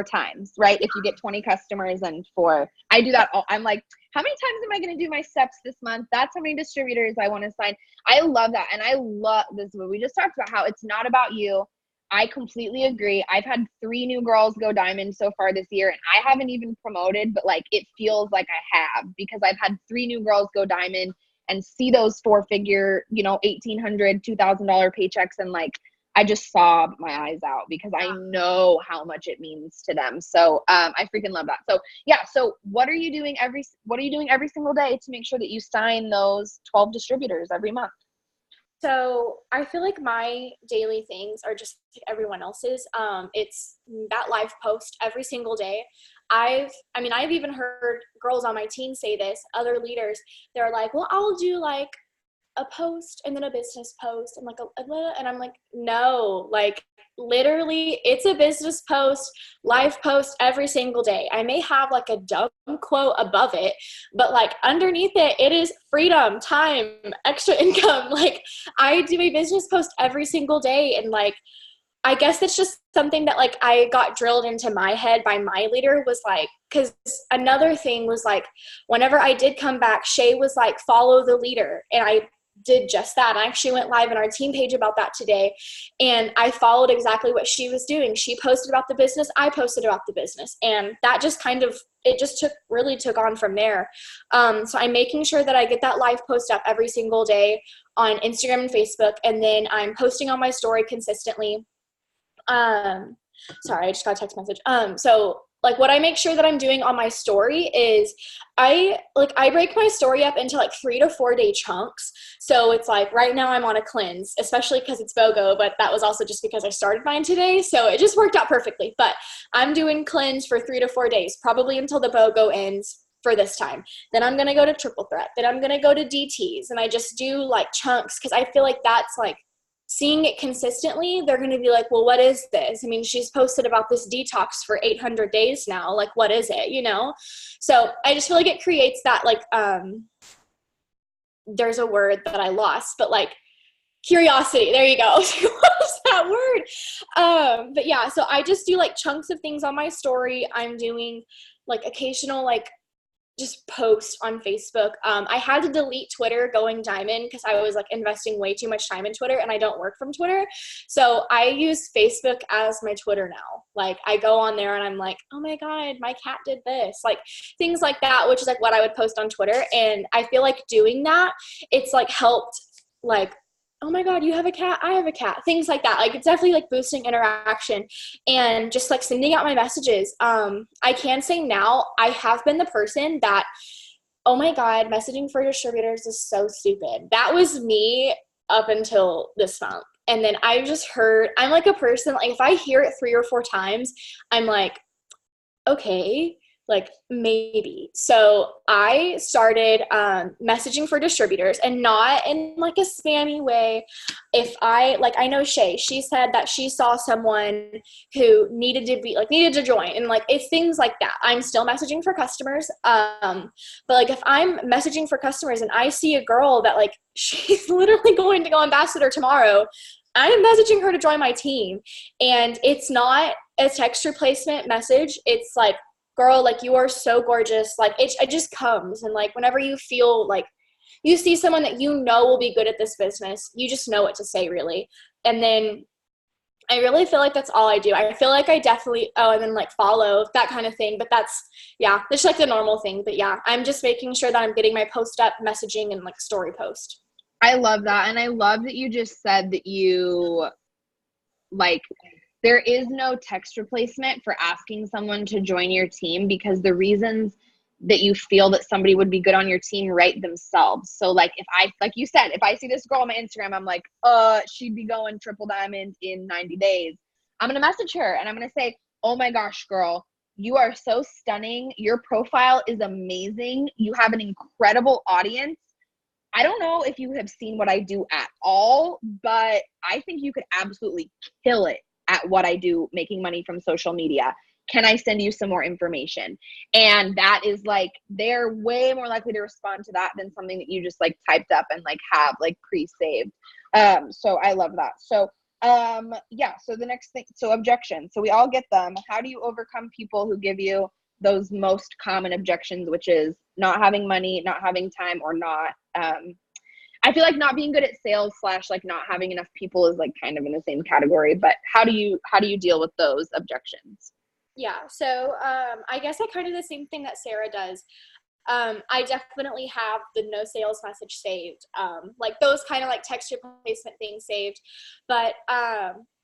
times, right? If you get 20 customers and 4, I do that. I'm like, how many times am I going to do my steps this month? That's how many distributors I want to sign. I love that. And I love this. We just talked about how it's not about you. I completely agree. I've had 3 new girls go diamond so far this year, and I haven't even promoted, but like it feels like I have, because I've had 3 new girls go diamond and see those 4-figure, you know, $1,800, $2,000 paychecks, and like I just sobbed my eyes out because I know how much it means to them. So I freaking love that. So yeah. So what are you doing every single day to make sure that you sign those 12 distributors every month? So I feel like my daily things are just like everyone else's. It's that live post every single day. I've even heard girls on my team say this, other leaders, they're like, well, I'll do like a post and then a business post and like and I'm like, no, like literally it's a business post, live post every single day. I may have like a dumb quote above it, but like underneath it, it is freedom, time, extra income. Like I do a business post every single day. And like, I guess it's just something that like I got drilled into my head by my leader, was like, because another thing was like, whenever I did come back, Shay was like, follow the leader. And I did just that. I actually went live on our team page about that today, and I followed exactly what she was doing. She posted about the business, I posted about the business, and that just kind of, it just took on from there. So I'm making sure that I get that live post up every single day on Instagram and Facebook, and then I'm posting on my story consistently. Sorry, I just got a text message. So like what I make sure that I'm doing on my story is I break my story up into like 3 to 4 day chunks. So it's like right now I'm on a cleanse, especially because it's BOGO, but that was also just because I started mine today. So it just worked out perfectly. But I'm doing cleanse for 3 to 4 days, probably until the BOGO ends for this time. Then I'm going to go to triple threat. Then I'm going to go to DTs. And I just do like chunks, because I feel like that's like, seeing it consistently, they're going to be like, well, what is this? I mean, she's posted about this detox for 800 days now. Like, what is it? You know? So I just feel like it creates that, like, there's a word that I lost, but like curiosity. There you go. What is that word? But yeah, so I just do like chunks of things on my story. I'm doing like occasional, like, just post on Facebook. I had to delete Twitter going diamond because I was like investing way too much time in Twitter, and I don't work from Twitter. So I use Facebook as my Twitter now. Like I go on there and I'm like, oh my God, my cat did this, like things like that, which is like what I would post on Twitter. And I feel like doing that, it's like helped, like, oh my God, you have a cat, I have a cat, things like that. Like it's definitely like boosting interaction and just like sending out my messages. I can say now I have been the person that, oh my God, messaging for distributors is so stupid. That was me up until this month. And then I just heard, I'm like a person, like if I hear it 3 or 4 times, I'm like, okay, like maybe. So I started messaging for distributors, and not in like a spammy way. If I know Shay, she said that she saw someone who needed to join, and like it's things like that. I'm still messaging for customers. But like if I'm messaging for customers and I see a girl that like she's literally going to go ambassador tomorrow, I'm messaging her to join my team. And it's not a text replacement message. It's like, girl, like you are so gorgeous. Like it just comes. And like whenever you feel like you see someone that you know will be good at this business, you just know what to say, really. And then I really feel like that's all I do. I feel like I definitely, and then like follow, that kind of thing. But that's like the normal thing. But yeah, I'm just making sure that I'm getting my post up, messaging, and like story post. I love that. And I love that you just said that you like, there is no text replacement for asking someone to join your team, because the reasons that you feel that somebody would be good on your team write themselves. So like if I, like you said, if I see this girl on my Instagram, I'm like, she'd be going triple diamond in 90 days. I'm going to message her and I'm going to say, oh my gosh, girl, you are so stunning. Your profile is amazing. You have an incredible audience. I don't know if you have seen what I do at all, but I think you could absolutely kill it at what I do, making money from social media. Can I send you some more information? And that is like, they're way more likely to respond to that than something that you just like typed up and like have like pre-saved. So I love that. So so the next thing, so objections. So we all get them. How do you overcome people who give you those most common objections, which is not having money, not having time, or not I feel like not being good at sales / like not having enough people is like kind of in the same category, but how do you deal with those objections? Yeah. So I guess I kind of the same thing that Sarah does. I definitely have the no sales message saved. Like those kind of like text replacement things saved. But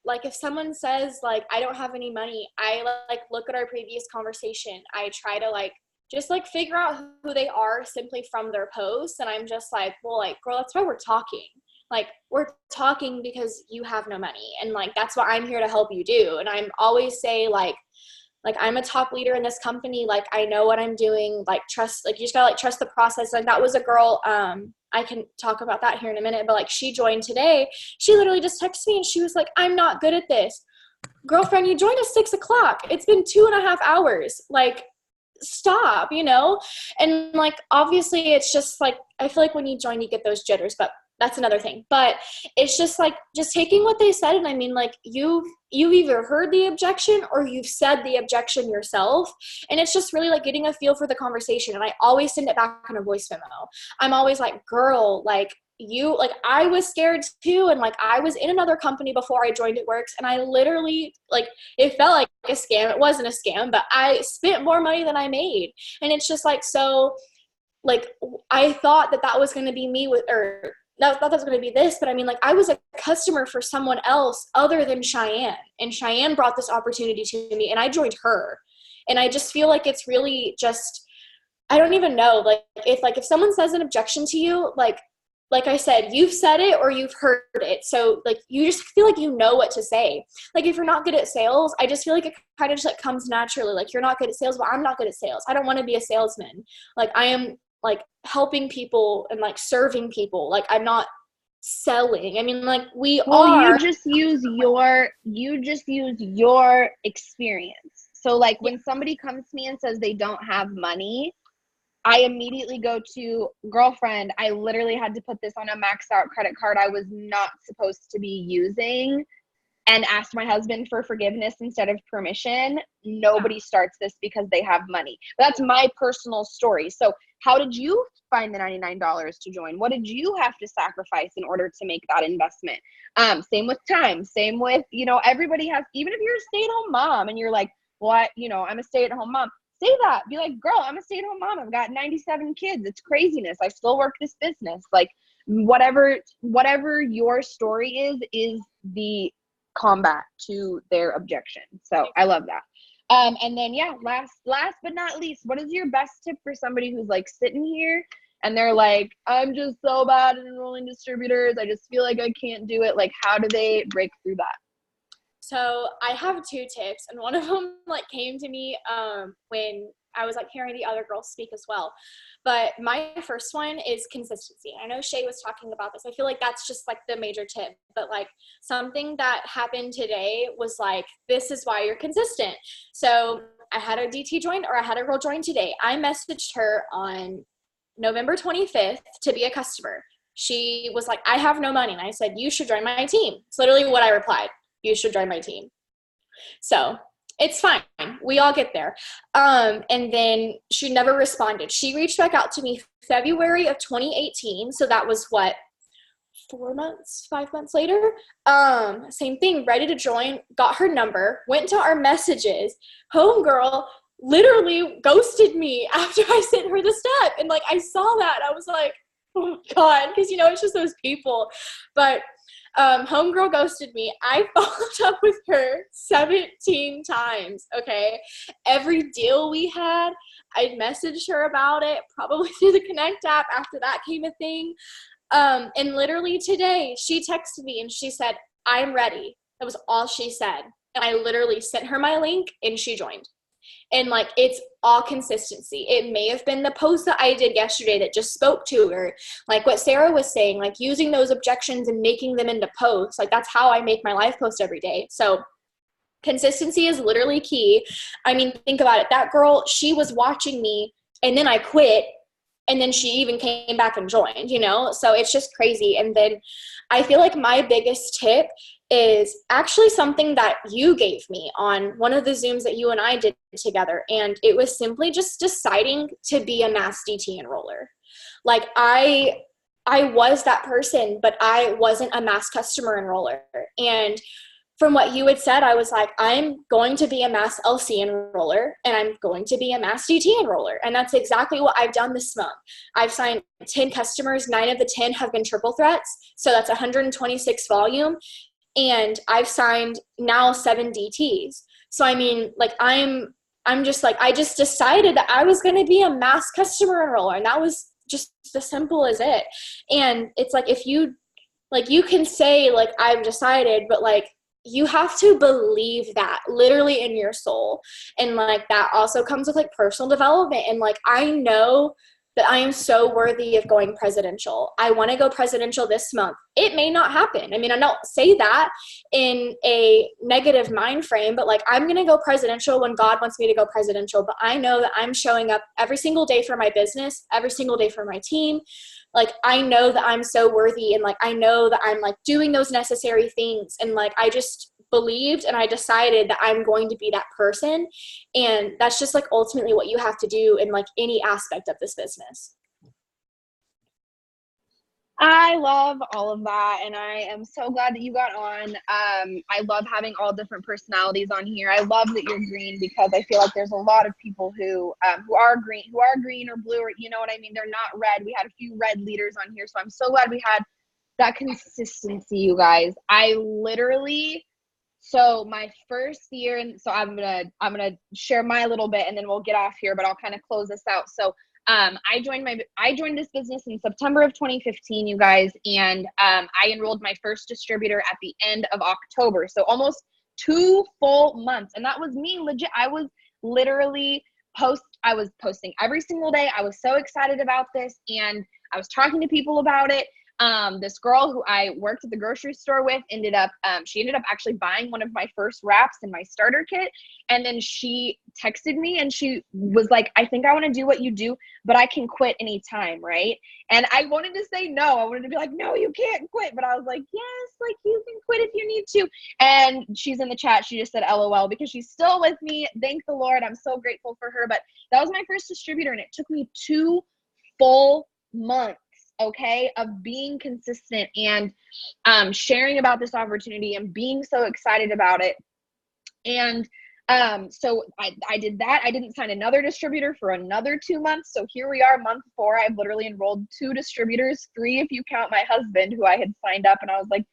like if someone says like, I don't have any money, I like look at our previous conversation. I try to like, just like figure out who they are simply from their posts. And I'm just like, well, like, girl, that's why we're talking. Like, we're talking because you have no money. And like, that's what I'm here to help you do. And I'm always say like I'm a top leader in this company. Like, I know what I'm doing. Like, trust, like, you just gotta like trust the process. Like that was a girl, I can talk about that here in a minute, but like she joined today. She literally just texted me and she was like, I'm not good at this. Girlfriend, you joined at 6 o'clock. It's been 2.5 hours. Like, stop, you know? And like obviously it's just like I feel like when you join you get those jitters, but that's another thing. But it's just like just taking what they said, and I mean like you've either heard the objection or you've said the objection yourself, and it's just really like getting a feel for the conversation. And I always send it back in a voice memo. I'm always like, girl, like you, like I was scared too, and like I was in another company before I joined It Works, and I literally like it felt like a scam. It wasn't a scam, but I spent more money than I made. And it's just like, so like I thought that was going to be me with, or no, I thought that was going to be this, but I mean like I was a customer for someone else other than Cheyenne, and Cheyenne brought this opportunity to me and I joined her. And I just feel like it's really just, I don't even know, like if someone says an objection to you, like I said, you've said it or you've heard it. So like, you just feel like you know what to say. Like if you're not good at sales, I just feel like it kind of just like comes naturally. Like you're not good at sales, but I'm not good at sales. I don't want to be a salesman. Like I am like helping people and like serving people. Like I'm not selling. I mean, like we are. You just use your experience. So like when somebody comes to me and says they don't have money, I immediately go to, girlfriend, I literally had to put this on a maxed out credit card I was not supposed to be using, and asked my husband for forgiveness instead of permission. Nobody starts this because they have money. But that's my personal story. So how did you find the $99 to join? What did you have to sacrifice in order to make that investment? Same with time, same with, you know, everybody has, even if you're a stay-at-home mom and you're like, what, you know, I'm a stay-at-home mom. Say that. Be like, girl, I'm a stay-at-home mom. I've got 97 kids. It's craziness. I still work this business. Like whatever your story is the combat to their objection. So I love that. And then last but not least, what is your best tip for somebody who's like sitting here and they're like, I'm just so bad at enrolling distributors. I just feel like I can't do it. Like, how do they break through that? So I have 2 tips, and one of them like came to me when I was like hearing the other girls speak as well. But my first one is consistency. I know Shay was talking about this. I feel like that's just like the major tip, but like something that happened today was like, this is why you're consistent. So I had a DT join, or I had a girl join today. I messaged her on November 25th to be a customer. She was like, I have no money. And I said, you should join my team. It's literally what I replied. You should join my team. So it's fine. We all get there. And then she never responded. She reached back out to me February of 2018. So that was what, 5 months later? Same thing, ready to join, got her number, went to our messages. Homegirl literally ghosted me after I sent her the step. And like, I saw that. I was like, oh God, because you know, it's just those people. But homegirl ghosted me. I followed up with her 17 times, okay? Every deal we had, I messaged her about it, probably through the Connect app. After that came a thing. And literally today, she texted me and she said, I'm ready. That was all she said. And I literally sent her my link and she joined. And like, it's all consistency. It may have been the post that I did yesterday that just spoke to her. Like what Sarah was saying, like using those objections and making them into posts. Like that's how I make my life post every day. So consistency is literally key. I mean, think about it. That girl, she was watching me and then I quit. And then she even came back and joined, you know? So it's just crazy. And then I feel like my biggest tip is actually something that you gave me on one of the Zooms that you and I did together. And it was simply just deciding to be a mass DT enroller. Like I I was that person, but I wasn't a mass customer enroller. And from what you had said, I was like, I'm going to be a mass LC enroller and I'm going to be a mass DT enroller. And that's exactly what I've done this month. I've signed 10 customers. 9 of the 10 have been triple threats. So that's 126 volume. And I've signed now 7 DTs. So I mean, like I'm just like, I just decided that I was going to be a mass customer enroller. And that was just as simple as it. And it's like, if you, like, you can say like, I've decided, but like, you have to believe that literally in your soul. And like, that also comes with like personal development. And like, I know that I am so worthy of going presidential. I want to go presidential this month. It may not happen. I mean, I don't say that in a negative mind frame, but like, I'm going to go presidential when God wants me to go presidential. But I know that I'm showing up every single day for my business, every single day for my team. Like, I know that I'm so worthy, and like, I know that I'm like doing those necessary things. And like, I just believed and I decided that I'm going to be that person. And that's just like ultimately what you have to do in like any aspect of this business. I love all of that, and I am so glad that you got on. I love having all different personalities on here. I love that you're green, because I feel like there's a lot of people who are green or blue, or you know what I mean. They're not red. We had a few red leaders on here, so I'm so glad we had that consistency, you guys. I literally, so my first year, and so I'm gonna share my little bit, and then we'll get off here, but I'll kind of close this out. So I joined this business in September of 2015, you guys, and I enrolled my first distributor at the end of October. So almost 2 full months. And that was me legit. I was literally posting every single day. I was so excited about this, and I was talking to people about it. This girl who I worked at the grocery store with ended up actually buying one of my first wraps in my starter kit. And then she texted me and she was like, I think I want to do what you do, but I can quit anytime, right? And I wanted to say no. I wanted to be like, no, you can't quit. But I was like, yes, like you can quit if you need to. And she's in the chat. She just said LOL because she's still with me. Thank the Lord. I'm so grateful for her. But that was my first distributor, and it took me 2 full months, okay, of being consistent and sharing about this opportunity and being so excited about it. And so I did that. I didn't sign another distributor for another 2 months. So here we are, month 4. I've literally enrolled 2 distributors, 3 if you count my husband, who I had signed up, and I was like,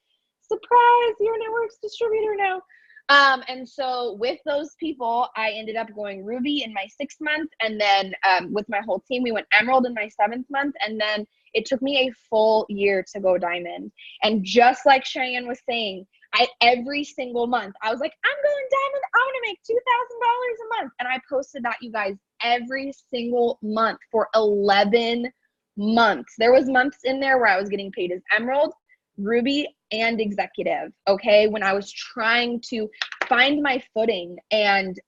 surprise, you're a networks distributor now. And so with those people, I ended up going Ruby in my 6th month. And then with my whole team, we went Emerald in my 7th month. And then it took me a full year to go Diamond. And just like Cheyenne was saying, every single month, I was like, I'm going Diamond. I want to make $2,000 a month. And I posted that, you guys, every single month for 11 months. There was months in there where I was getting paid as Emerald, Ruby, and Executive, okay, when I was trying to find my footing and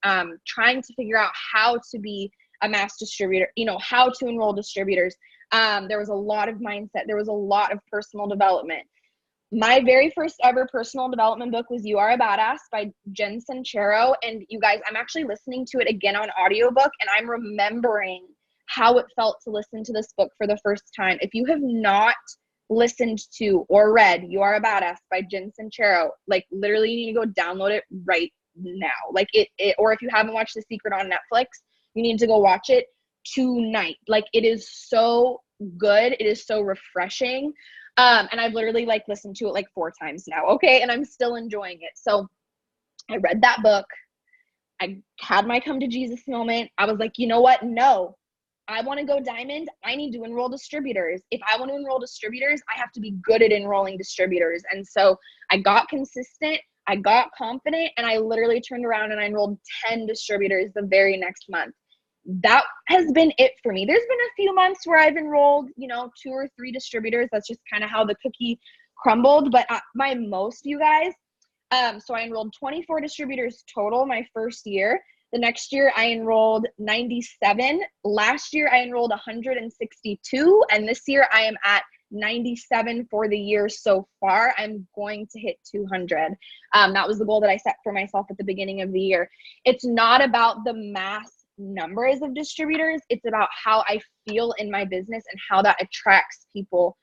trying to figure out how to be a mass distributor, you know, how to enroll distributors. There was a lot of mindset. There was a lot of personal development. My very first ever personal development book was You Are a Badass by Jen Sincero. And you guys, I'm actually listening to it again on audiobook, and I'm remembering how it felt to listen to this book for the first time. If you have not listened to or read You Are a Badass by Jen Sincero, like literally you need to go download it right now. Like it or if you haven't watched The Secret on Netflix, you need to go watch it tonight. Like, it is so good. It is so refreshing. And I've literally like listened to it like 4 times now. Okay. And I'm still enjoying it. So I read that book. I had my come to Jesus moment. I was like, you know what? No, I want to go Diamond. I need to enroll distributors. If I want to enroll distributors, I have to be good at enrolling distributors. And so I got consistent, I got confident, and I literally turned around and I enrolled 10 distributors the very next month. That has been it for me. There's been a few months where I've enrolled, 2 or 3 distributors. That's just kind of how the cookie crumbled. But my most, you guys, so I enrolled 24 distributors total my first year. The next year I enrolled 97. Last year I enrolled 162. And this year I am at 97 for the year so far. I'm going to hit 200. That was the goal that I set for myself at the beginning of the year. It's not about the mass numbers of distributors. It's about how I feel in my business and how that attracts people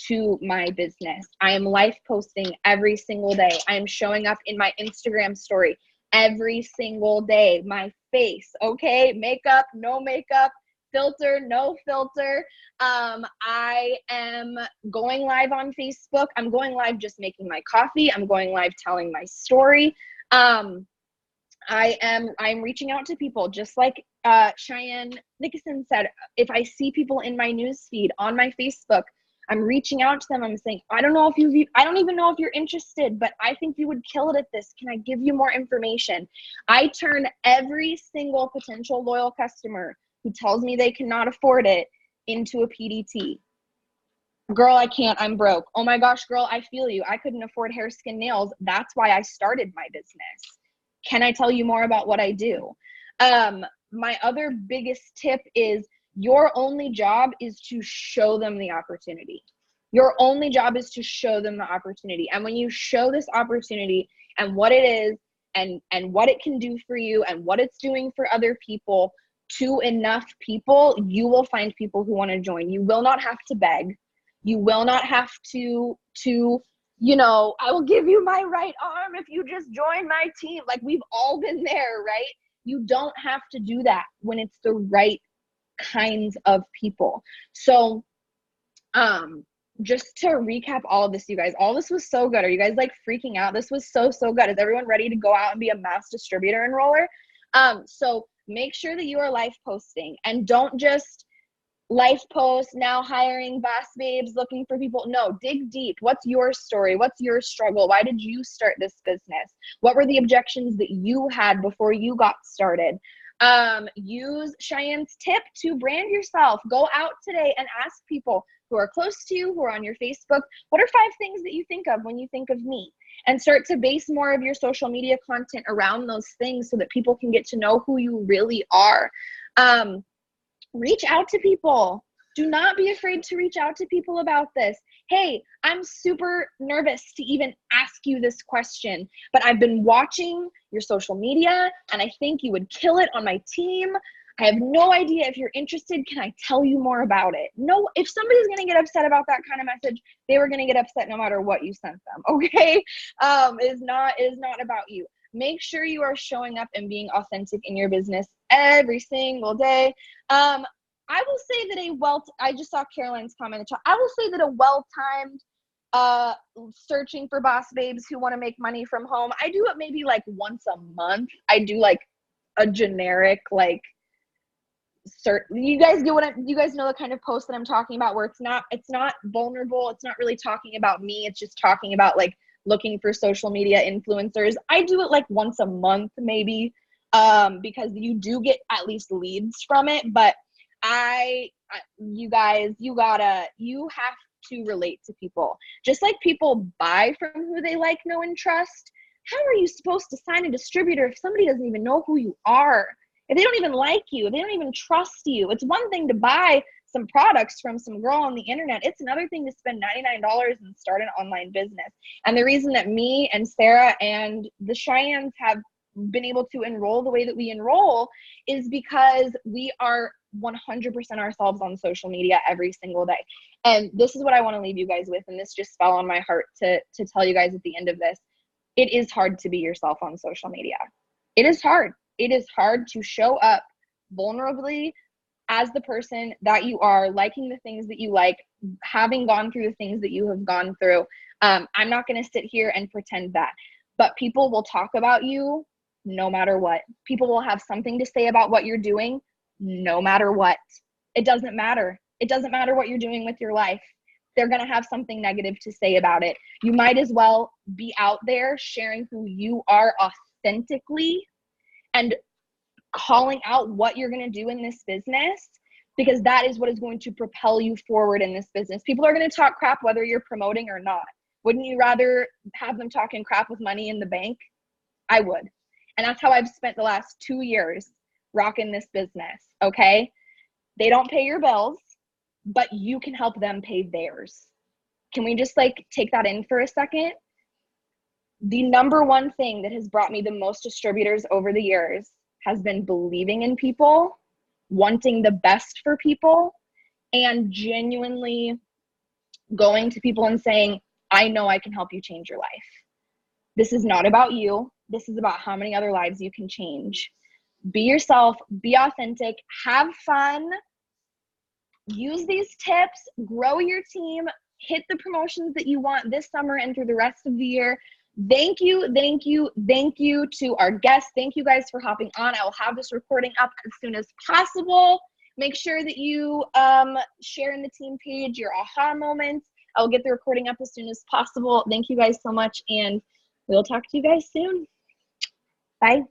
to my business. I am life posting every single day. I am showing up in my Instagram story every single day. My face, okay? Makeup, no makeup, filter, no filter. I am going live on Facebook. I'm going live just making my coffee. I'm going live telling my story. I'm reaching out to people, just like Cheyenne Nickerson said. If I see people in my newsfeed on my Facebook, I'm reaching out to them. I'm saying, I don't even know if you're interested, but I think you would kill it at this. Can I give you more information? I turn every single potential loyal customer who tells me they cannot afford it into a PDT. Girl, I can't, I'm broke. Oh my gosh, girl, I feel you. I couldn't afford hair, skin, nails. That's why I started my business. Can I tell you more about what I do? My other biggest tip is your only job is to show them the opportunity. Your only job is to show them the opportunity. And when you show this opportunity and what it is and what it can do for you and what it's doing for other people to enough people, you will find people who want to join. You will not have to beg. You will not have to, you know, I will give you my right arm if you just join my team. Like, we've all been there, right? You don't have to do that when it's the right kinds of people. So, just to recap all of this, you guys, all this was so good. Are you guys like freaking out? This was so good. Is everyone ready to go out and be a mass distributor enroller? So make sure that you are life posting, and don't just life post now hiring boss babes looking for people. No, dig deep. What's your story? What's your struggle? Why did you start this business? What were the objections that you had before you got started? Use Cheyenne's tip to brand yourself. Go out today and ask people who are close to you, who are on your Facebook, what are 5 things that you think of when you think of me? And start to base more of your social media content around those things so that people can get to know who you really are. Reach out to people. Do not be afraid to reach out to people about this. Hey, I'm super nervous to even ask you this question, but I've been watching your social media and I think you would kill it on my team. I have no idea if you're interested. Can I tell you more about it? No, if somebody's going to get upset about that kind of message, they were going to get upset no matter what you sent them. Okay. It is not about you. Make sure you are showing up and being authentic in your business every single day. I will say that I just saw Caroline's comment in the chat. I will say that a well-timed searching for boss babes who want to make money from home, I do it maybe like once a month. I do like a generic, like, you guys know the kind of post that I'm talking about, where it's not vulnerable. It's not really talking about me. It's just talking about like looking for social media influencers. I do it like once a month, maybe, because you do get at least leads from it. But you have to relate to people. Just like people buy from who they like, know, and trust. How are you supposed to sign a distributor if somebody doesn't even know who you are? If they don't even like you, if they don't even trust you? It's one thing to buy some products from some girl on the internet. It's another thing to spend $99 and start an online business. And the reason that me and Sarah and the Cheyennes have been able to enroll the way that we enroll is because we are 100% ourselves on social media every single day. And this is what I want to leave you guys with. And this just fell on my heart to tell you guys at the end of this. It is hard to be yourself on social media. It is hard. It is hard to show up vulnerably as the person that you are, liking the things that you like, having gone through the things that you have gone through. I'm not going to sit here and pretend that, but people will talk about you no matter what. People will have something to say about what you're doing no matter what. It doesn't matter. It doesn't matter what you're doing with your life. They're going to have something negative to say about it. You might as well be out there sharing who you are authentically and calling out what you're going to do in this business, because that is what is going to propel you forward in this business. People are going to talk crap whether you're promoting or not. Wouldn't you rather have them talking crap with money in the bank? I would. And that's how I've spent the last 2 years rocking this business, okay? They don't pay your bills, but you can help them pay theirs. Can we just like take that in for a second? The number one thing that has brought me the most distributors over the years has been believing in people, wanting the best for people, and genuinely going to people and saying, I know I can help you change your life. This is not about you. This is about how many other lives you can change. Be yourself, be authentic, have fun, use these tips, grow your team, hit the promotions that you want this summer and through the rest of the year. Thank you to our guests. Thank you guys for hopping on. I will have this recording up as soon as possible. Make sure that you share in the team page your aha moments. I'll get the recording up as soon as possible. Thank you guys so much, and we'll talk to you guys soon. Bye.